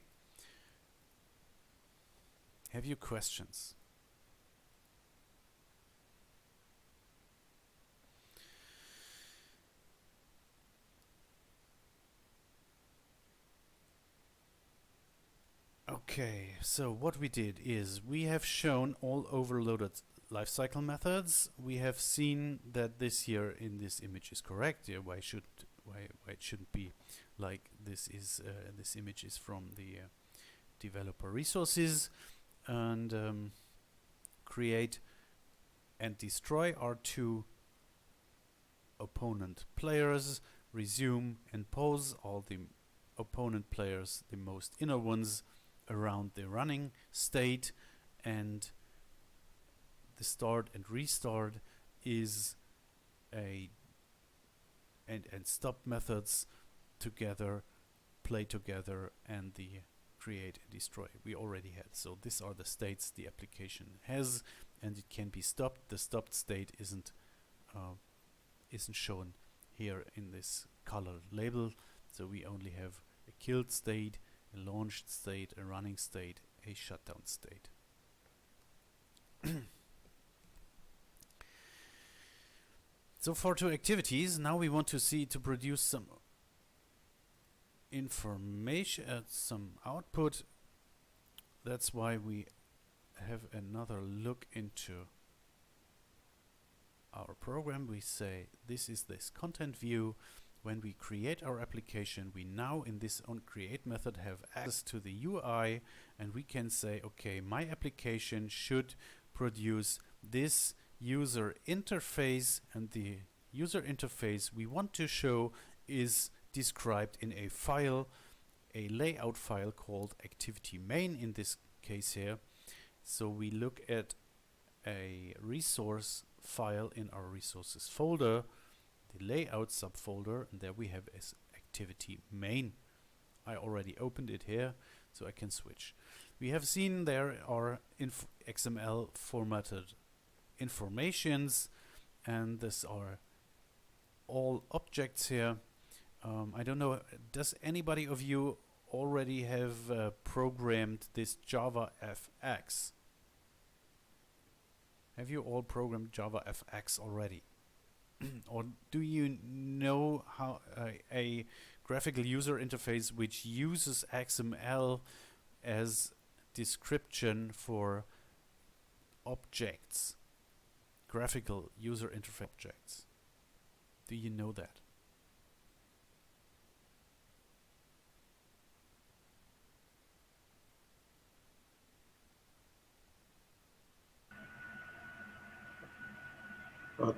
Have you questions? Okay, so what we did is we have shown all overloaded lifecycle methods. We have seen that this here in this image is correct. Yeah, why it shouldn't be like this is this image is from the developer resources, and create and destroy are two opponent players. Resume and pause all the opponent players, the most inner ones, around the running state, and the start and restart is a and stop methods together, play together, and the create and destroy we already had. So these are the states the application has, and it can be stopped. The stopped state isn't shown here in this color label, so we only have a killed state, a launched state, a running state, a shutdown state. So for two activities, now we want to see to produce some information, some output. That's why we have another look into our program. We say this is this content view. When we create our application, we now in this onCreate method have access to the UI, and we can say, okay, my application should produce this user interface, and the user interface we want to show is described in a file, a layout file called activity main in this case here. So we look at a resource file in our resources folder, the layout subfolder, and there we have as activity main. I already opened it here, so I can switch. We have seen there are XML formatted informations, and these are all objects here. I don't know, does anybody of you already have programmed this JavaFX? Have you all programmed JavaFX already? Or do you know how a graphical user interface which uses XML as description for objects, graphical user interface objects? Do you know that?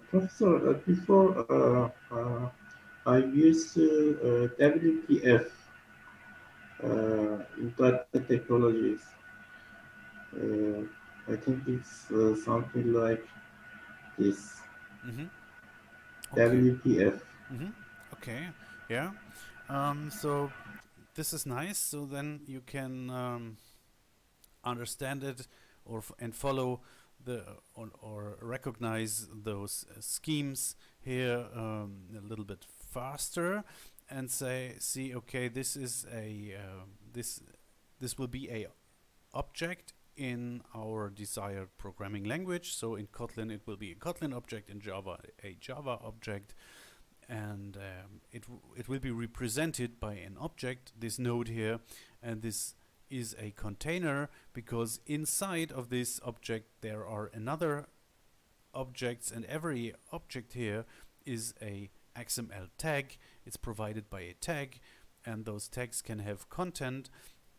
Professor, before I used WPF in data technologies. Uh, I think it's something like this. Mm-hmm. Okay. WPF. Mm-hmm. Okay. Yeah. So this is nice. So then you can understand it and follow the or recognize those schemes here a little bit faster, and see, okay, this is a this will be a object in our desired programming language. So in Kotlin it will be a Kotlin object, in Java a Java object, and it will be represented by an object, this node here, and this is a container because inside of this object there are another objects, and every object here is a XML tag. It's provided by a tag, and those tags can have content.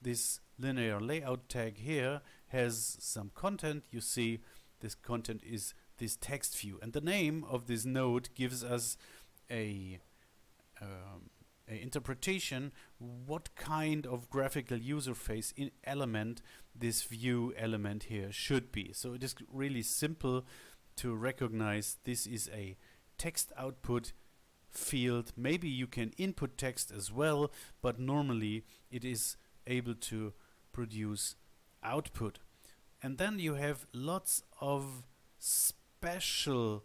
This linear layout tag here has some content. You see this content is this text view, and the name of this node gives us a interpretation what kind of graphical user face in element this view element here should be. So it is really simple to recognize this is a text output field. Maybe you can input text as well, but normally it is able to produce output. And then you have lots of special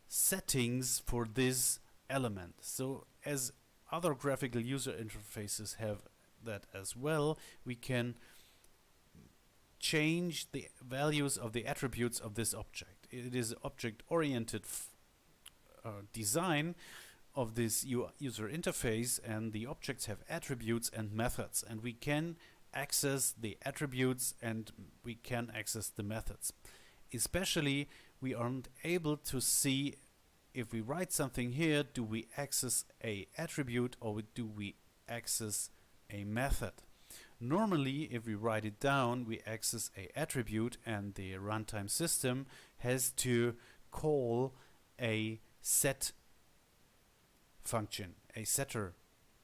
settings for this element. So as other graphical user interfaces have that as well, we can change the values of the attributes of this object. It is object-oriented design of this user interface, and the objects have attributes and methods, and we can access the attributes and we can access the methods. Especially, we aren't able to see if we write something here, do we access a attribute or do we access a method? Normally, if we write it down, we access a attribute and the runtime system has to call a set function, a setter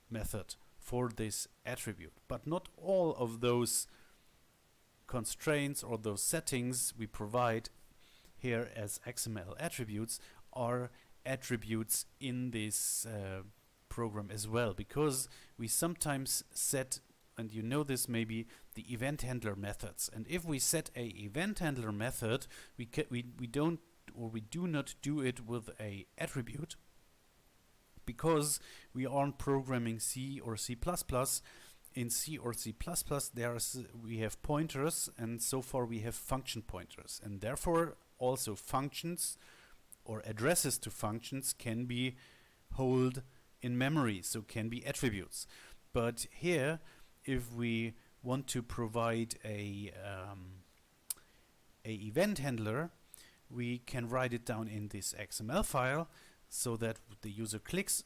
method for this attribute. But not all of those constraints or those settings we provide here as XML attributes are attributes in this program as well, because we sometimes set, and you know this maybe, the event handler methods. And if we set a event handler method, we don't, or we do not do it with a attribute, because we aren't programming C or C++. In C or C++, we have pointers, and so far we have function pointers, and therefore also functions or addresses to functions can be held in memory, so can be attributes. But here, if we want to provide a event handler, we can write it down in this XML file so that the user clicks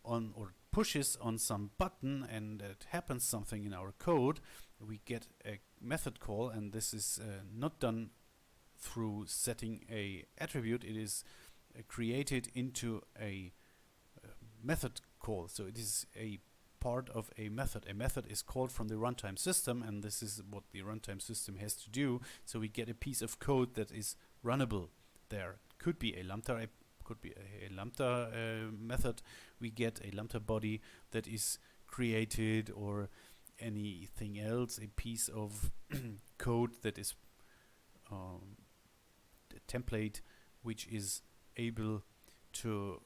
on or pushes on some button and it happens something in our code. We get a method call, and this is not done through setting a attribute. It is created into a method call, so it is a part of a method. A method is called from the runtime system, and this is what the runtime system has to do. So we get a piece of code that is runnable there. Could be a lambda, method. We get a lambda body that is created, or anything else, a piece of code that is a template which is able to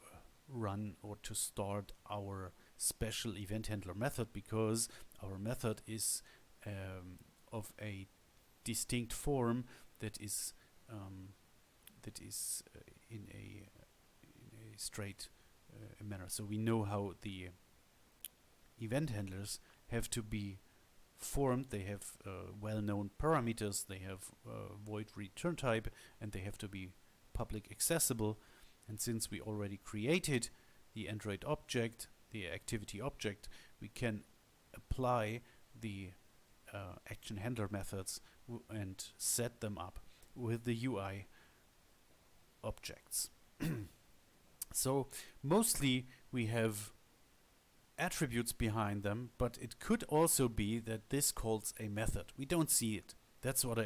run or to start our special event handler method, because our method is of a distinct form that is in a straight manner. So we know how the event handlers have to be formed. They have well-known parameters. They have void return type, and they have to be public accessible. And since we already created the Android object, the activity object, we can apply the action handler methods and set them up with the UI objects. So mostly we have attributes behind them, but it could also be that this calls a method. We don't see it. That's what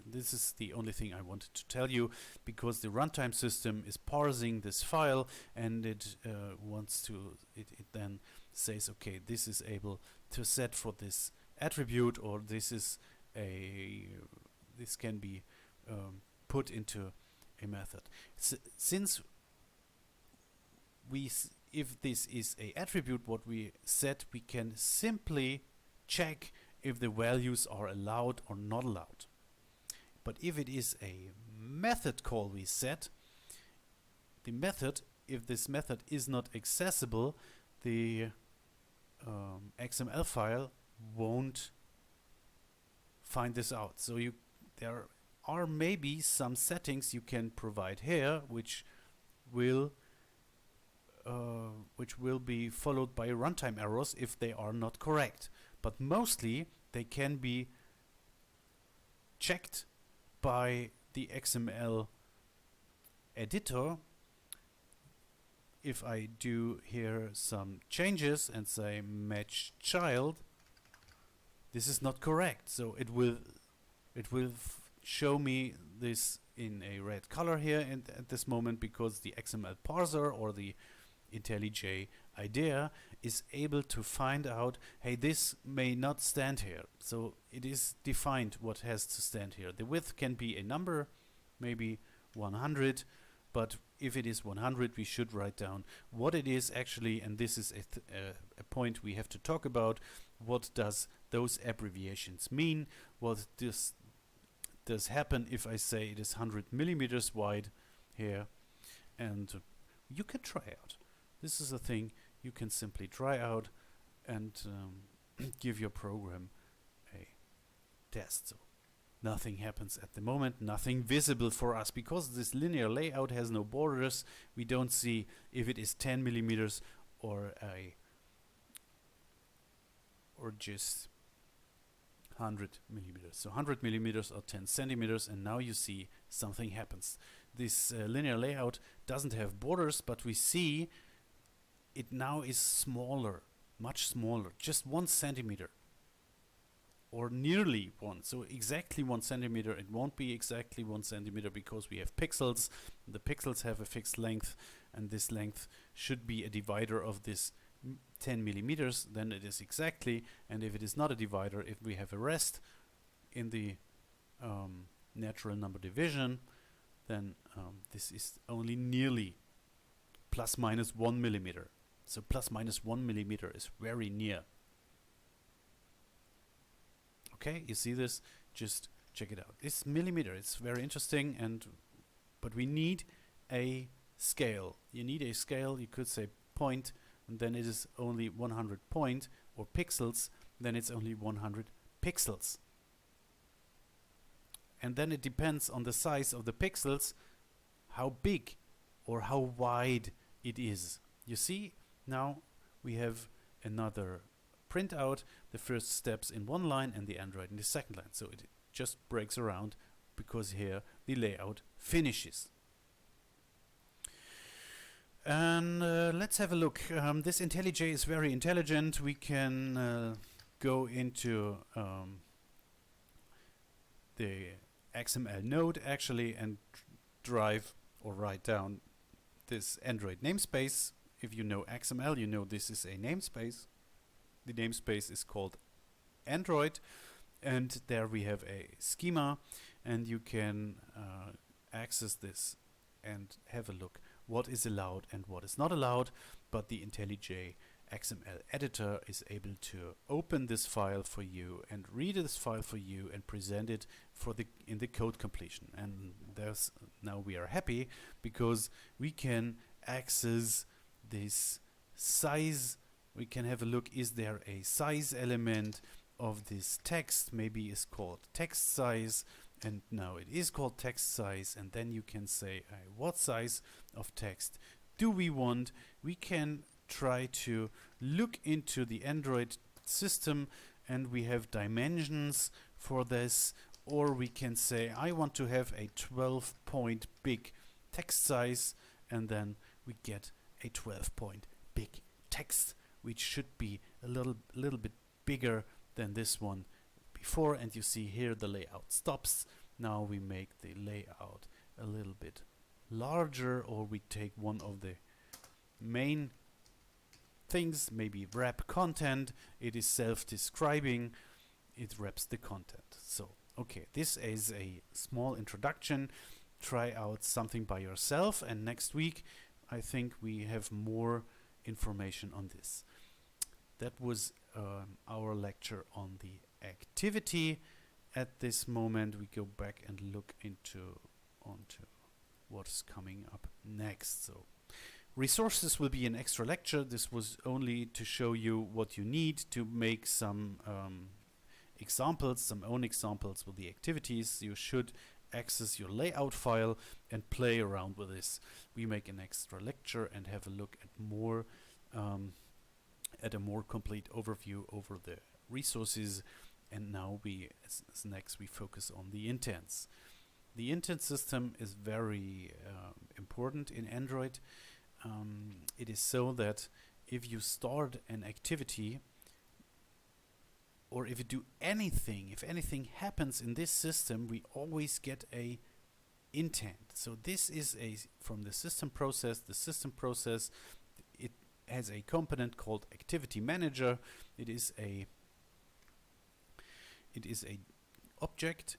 this is the only thing I wanted to tell you, because the runtime system is parsing this file, and it it then says, okay, this is able to set for this attribute, or this can be put into a method. Since if this is a attribute what we set, we can simply check if the values are allowed or not allowed. But if it is a method call we set, the method, if this method is not accessible, the XML file won't find this out. So there are maybe some settings you can provide here which will be followed by runtime errors if they are not correct. But mostly they can be checked by the XML editor. If I do here some changes and say match child, this is not correct. So it will show me this in a red color here at this moment, because the XML parser or the IntelliJ IDEA is able to find out, hey, this may not stand here. So it is defined what has to stand here. The width can be a number, maybe 100, but if it is 100, we should write down what it is actually, and this is a point we have to talk about. What does those abbreviations mean? What does happen if I say it is 100 millimeters wide here? And you can try out. This is a thing you can simply try out and give your program a test. So nothing happens at the moment, nothing visible for us, because this linear layout has no borders. We don't see if it is 10 millimeters or just 100 millimeters. So 100 millimeters or 10 centimeters, and now you see something happens. This linear layout doesn't have borders, but we see it now is smaller, much smaller, just 1 centimeter. Or nearly 1, so exactly 1 centimeter. It won't be exactly 1 centimeter because we have pixels. The pixels have a fixed length, and this length should be a divider of this 10 millimeters. Then it is exactly. And if it is not a divider, if we have a rest in the natural number division, then this is only nearly plus minus 1 millimeter. So plus minus 1 millimeter is very near. Okay, you see this? Just check it out. It's millimeter. It's very interesting, but we need a scale. You need a scale. You could say point, and then it is only 100 point, or pixels. Then it's only 100 pixels. And then it depends on the size of the pixels, how big or how wide it is. You see, now we have another printout, the first steps in one line and the Android in the second line. So it just breaks around because here the layout finishes. And let's have a look. This IntelliJ is very intelligent. We can go into the XML node actually and drive or write down this Android namespace. If you know XML, you know this is a namespace. The namespace is called Android, and there we have a schema, and you can access this and have a look what is allowed and what is not allowed. But the IntelliJ XML editor is able to open this file for you and read this file for you and present it in the code completion. And now we are happy because we can access this size. We can have a look, is there a size element of this text? Maybe it's called text size, and now it is called text size. And then you can say what size of text do we want. We can try to look into the Android system, and we have dimensions for this, or we can say I want to have a 12-point big text size, and then we get a 12-point big text, which should be a little bit bigger than this one before. And you see here the layout stops. Now we make the layout a little bit larger, or we take one of the main things, maybe wrap content. It is self-describing. It wraps the content. So okay, this is a small introduction. Try out something by yourself, and next week I think we have more information on this. That was our lecture on the activity. At this moment we go back and look onto what's coming up next. So resources will be an extra lecture. This was only to show you what you need to make some examples, some own examples with the activities. You should access your layout file and play around with this. We make an extra lecture and have a look at more at a more complete overview over the resources. And now as next we focus on the intents. The intent system is very important in Android. It is so that if you start an activity, or if you do anything, if anything happens in this system, we always get a intent. So this is from the system process. The system process, it has a component called activity manager. It is a object,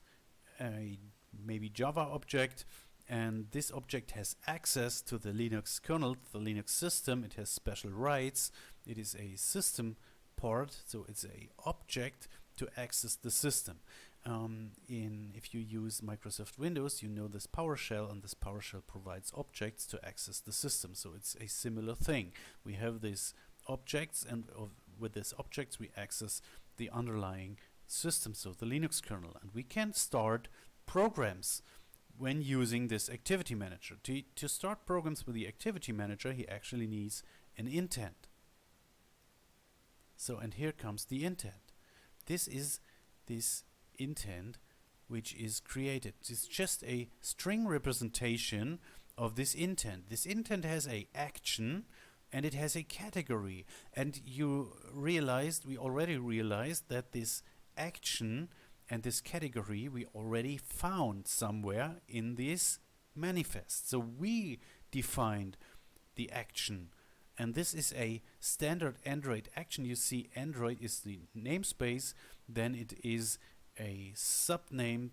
a maybe Java object, and this object has access to the Linux kernel, the Linux system. It has special rights. It is a system part, so it's a object to access the system. If you use Microsoft Windows, you know this PowerShell, and this PowerShell provides objects to access the system. So it's a similar thing. We have these objects, and with these objects we access the underlying system, so the Linux kernel, and we can start programs when using this activity manager. To start programs with the activity manager, he actually needs an intent. So, and here comes the intent. This is this intent which is created. It's just a string representation of this intent. This intent has a action and it has a category. And we already realized that this action and this category we already found somewhere in this manifest. So we defined the action, and this is a standard Android action. You see, Android is the namespace, then it is a subname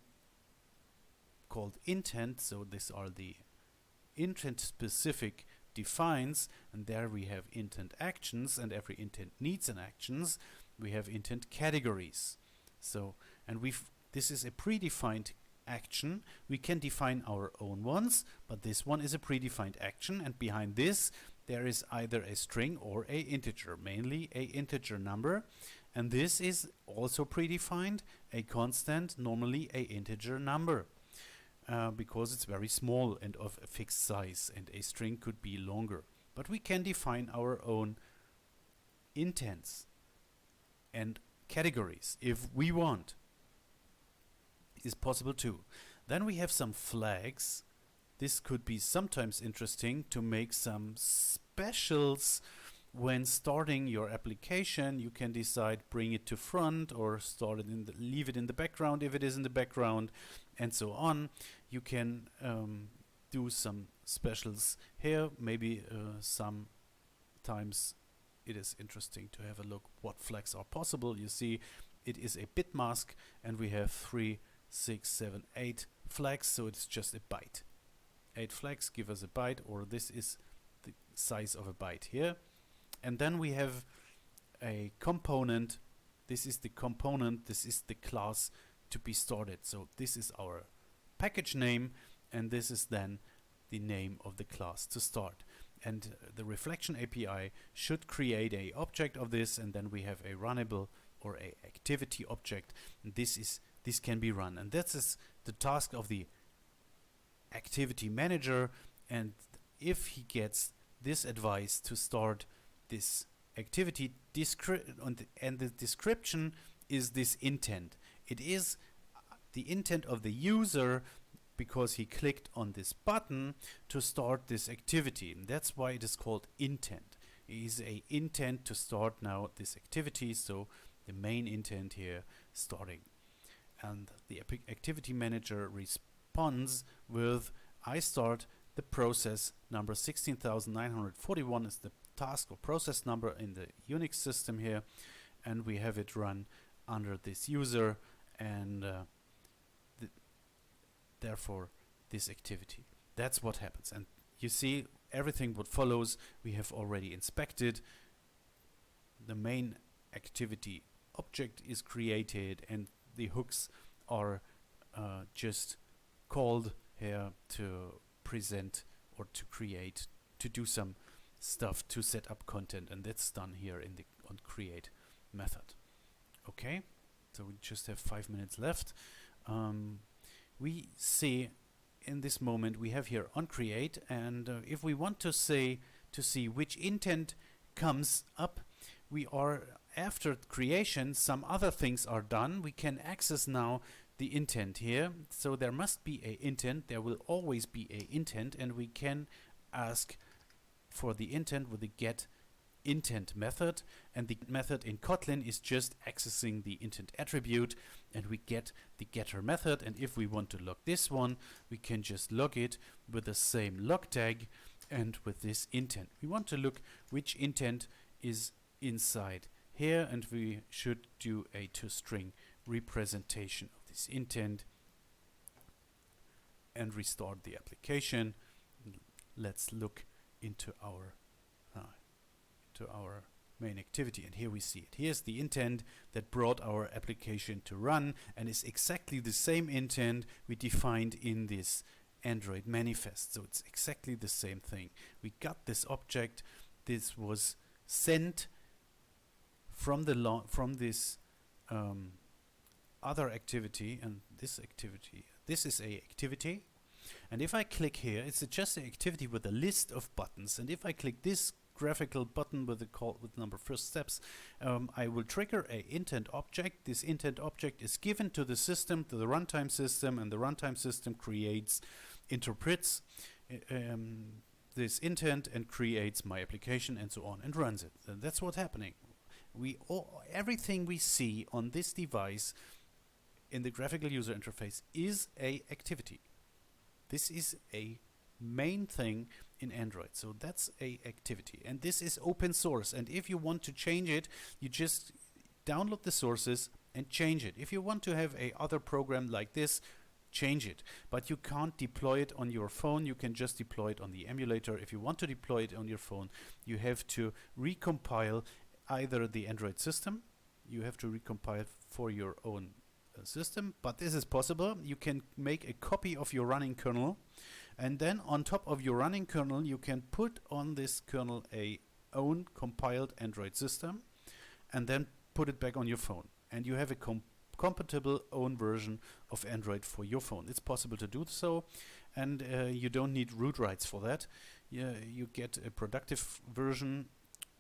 called intent. So these are the intent specific defines, and there we have intent actions, and every intent needs an actions. We have intent categories. So, and this is a predefined action. We can define our own ones, but this one is a predefined action, and behind this there is either a string or a integer, mainly a integer number, and this is also predefined, a constant, normally a integer number, because it's very small and of a fixed size, and a string could be longer. But we can define our own intents and categories if we want. Is possible too. Then we have some flags. This could be sometimes interesting to make some specials when starting your application. You can decide bring it to front or start it leave it in the background if it is in the background, and so on. You can do some specials here. Maybe sometimes it is interesting to have a look what flags are possible. You see, it is a bit mask, and we have 3, 6, 7, 8 flags, so it's just a byte. 8 flags give us a byte, or this is the size of a byte here. And then we have a component. This is the component, this is the class to be started. So this is our package name, and this is then the name of the class to start. And the reflection API should create a object of this, and then we have a runnable or a activity object, and this can be run. And that is the task of the activity manager. And if he gets this advice to start this activity, and the description is this intent. It is the intent of the user because he clicked on this button to start this activity, and that's why it is called intent. It is a intent to start now this activity, so the main intent here starting. And the activity manager responds with I start the process number 16,941 is the task or process number in the Unix system here, and we have it run under this user, and therefore this activity. That's what happens. And you see everything what follows we have already inspected. The main activity object is created, and the hooks are just called here to present or to create, to do some stuff to set up content, and that's done here in the on create method. Okay, so we just have 5 minutes left. We see in this moment we have here on create, and if we want to see which intent comes up, we are after creation some other things are done. We can access now the intent here, so there must be a intent, there will always be a intent, and we can ask for the intent with the get intent method, and the method in Kotlin is just accessing the intent attribute, and we get the getter method. And if we want to log this one, we can just log it with the same log tag and with this intent. We want to look which intent is inside here, and we should do a toString representation of this intent and restart the application. Let's look into our main activity, and here we see it. Here's the intent that brought our application to run, and is exactly the same intent we defined in this Android manifest. So it's exactly the same thing. We got this object. This was sent from this other activity and this activity. This is a activity, and if I click here, it's just an activity with a list of buttons. And if I click this graphical button with the call with number first steps, I will trigger a intent object. This intent object is given to the system, to the runtime system, and the runtime system interprets this intent and creates my application and so on and runs it. And that's what's happening. Everything we see on this device in the graphical user interface is a activity. This is a main thing in Android. So that's a activity. And this is open source. And if you want to change it, you just download the sources and change it. If you want to have a other program like this, change it. But you can't deploy it on your phone. You can just deploy it on the emulator. If you want to deploy it on your phone, you have to recompile either the Android system, you have to recompile for your own system, but this is possible. You can make a copy of your running kernel, and then on top of your running kernel you can put on this kernel a own compiled Android system and then put it back on your phone, and you have a compatible own version of Android for your phone. It's possible to do so, and you don't need root rights for that. You get a productive version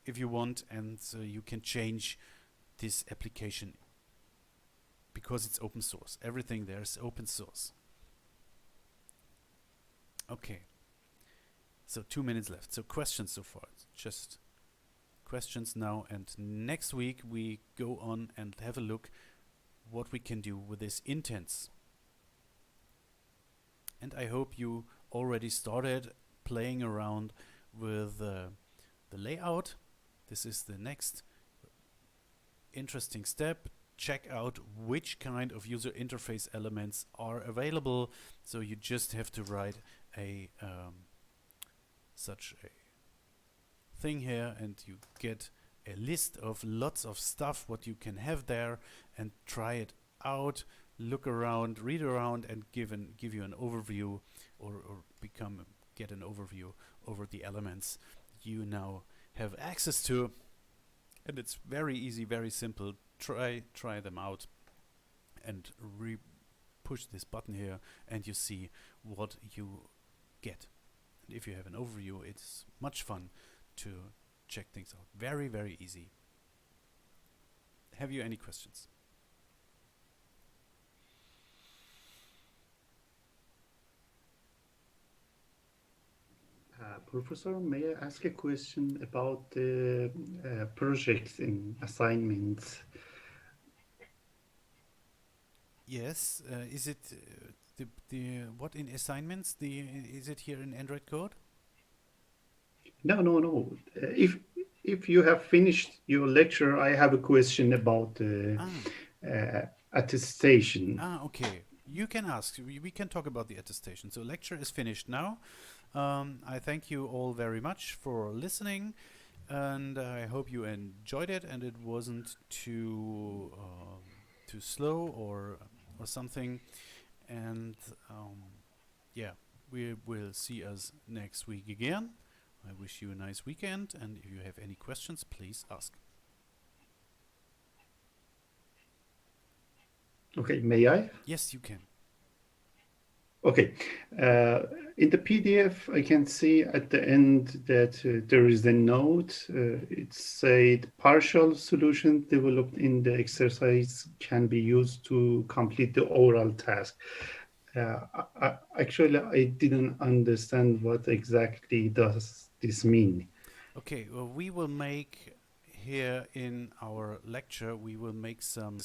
if you want, and you can change this application because it's open source. Everything there is open source. Okay. So 2 minutes left. So questions so far. Just questions now, and next week we go on and have a look what we can do with this intents. And I hope you already started playing around with the layout. This is the next interesting step. Check out which kind of user interface elements are available. So you just have to write a such a thing here, and you get a list of lots of stuff what you can have there, and try it out, look around, read around, and give you an overview, or get an overview over the elements you now have access to. And it's very easy, very simple. Try them out and push this button here, and you see what you get. And if you have an overview, it's much fun to check things out. Very, very easy. Have you any questions? Professor, may I ask a question about the projects and assignments? Yes. Is it the what in assignments? Is it here in Android code? No. If you have finished your lecture, I have a question about attestation. Okay. You can ask. We can talk about the attestation. So lecture is finished now. I thank you all very much for listening, and I hope you enjoyed it and it wasn't too slow or something. And yeah, we will see us next week again. I wish you a nice weekend, and if you have any questions, please ask. Okay, may I? Yes, you can. Okay. In the PDF, I can see at the end that there is a note. It said partial solution developed in the exercise can be used to complete the oral task. Actually, I didn't understand what exactly does this mean. Okay, well, we will make here in our lecture, we will make some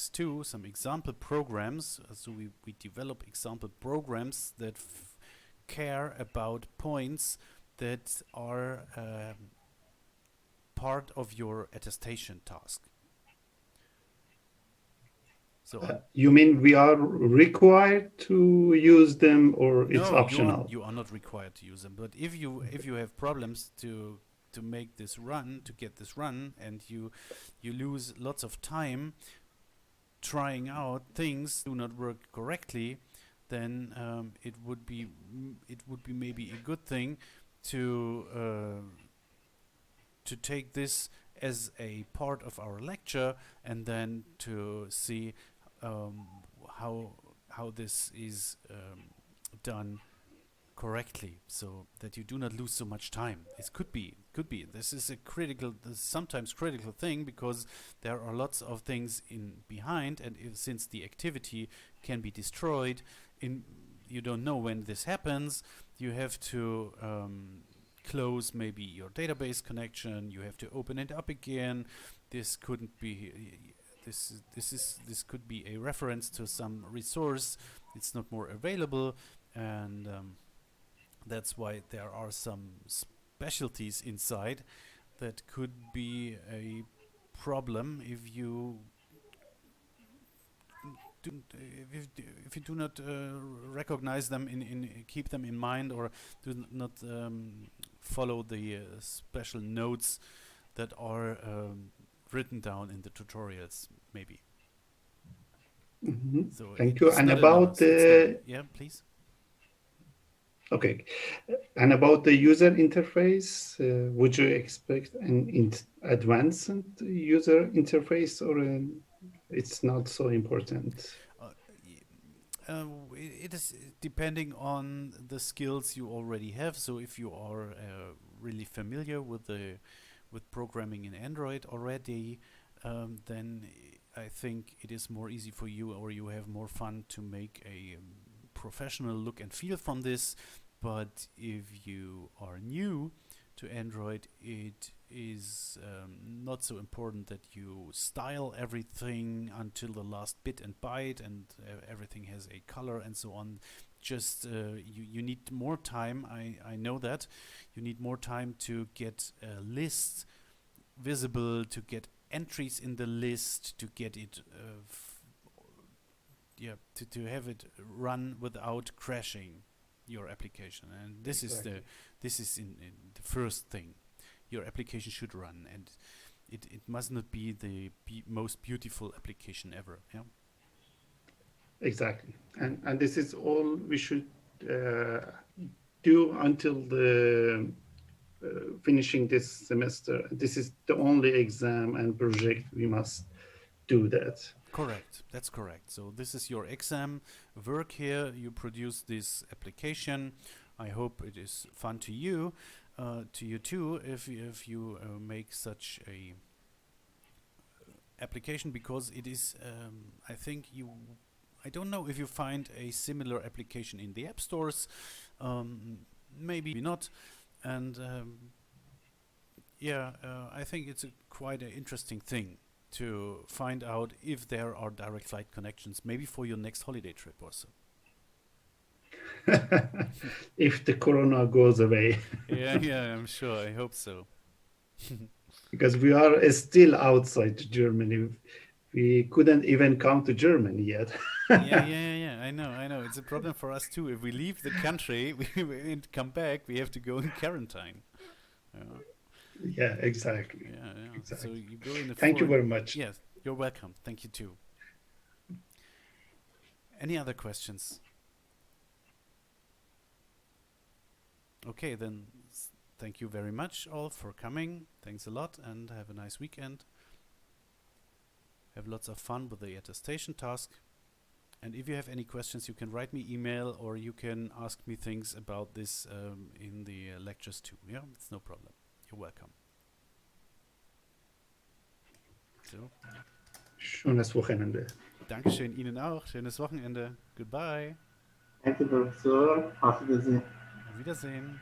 example programs. So we develop example programs that care about points that are part of your attestation task. So you mean we are required to use them, or it's no, optional? You are not required to use them. But if you have problems to make this run, to get this run, and you lose lots of time trying out things do not work correctly, then it would be maybe a good thing to take this as a part of our lecture, and then to see um, how how this is done correctly, so that you do not lose so much time. This could be. This is a critical, this sometimes critical thing, because there are lots of things in behind, and if, since the activity can be destroyed, in you don't know when this happens. You have to close maybe your database connection. You have to open it up again. This couldn't be. This could be a reference to some resource. It's not more available, and that's why there are some specialties inside that could be a problem if you do, if you do not recognize them in keep them in mind, or do not follow the special notes that are written down in the tutorials, maybe. So Thank you. it's And not a about must. It's not, the yeah, please. okay, and about the user interface, would you expect an advanced user interface, or it's not so important? Uh, it is depending on the skills you already have. So if you are really familiar with the with programming in Android already, then I think it is more easy for you, or you have more fun to make a professional look and feel from this. But if you are new to Android, it is not so important that you style everything until the last bit and byte, and everything has a color and so on. Just you need more time. I know that you need more time to get a list visible, to get entries in the list, to get it to have it run without crashing your application. And this is Exactly. in the first thing. Your application should run, and it must not be the most beautiful application ever. Yeah. Exactly. And this is all we should uh, do until the finishing this semester. This is the only exam and project we must do that. Correct. That's correct. So this is your exam work here. You produce this application. I hope it is fun to you too, if you make such a application, because it is. I think you. I don't know if you find a similar application in the app stores. Maybe not. And I think it's quite an interesting thing to find out if there are direct flight connections, maybe for your next holiday trip or so. If the corona goes away, Yeah, I'm sure. I hope so. because we are still outside Germany. We couldn't even come to Germany yet. Yeah. I know. It's a problem for us too. If we leave the country, and come back, we have to go in quarantine. Yeah, Yeah, exactly. yeah. So Exactly. you go in a Thank you foreign. very much. Yes, you're welcome. Thank you too. Any other questions? Okay, then thank you very much all for coming. Thanks a lot, and have a nice weekend. Have lots of fun with the attestation task. And if you have any questions, you can write me email, or you can ask me things about this in the lectures too. Yeah, it's no problem. You're welcome. So, Schönes Wochenende. Dankeschön Ihnen auch. Schönes Wochenende. Goodbye. Thank you, Professor. Auf Wiedersehen. Auf Wiedersehen.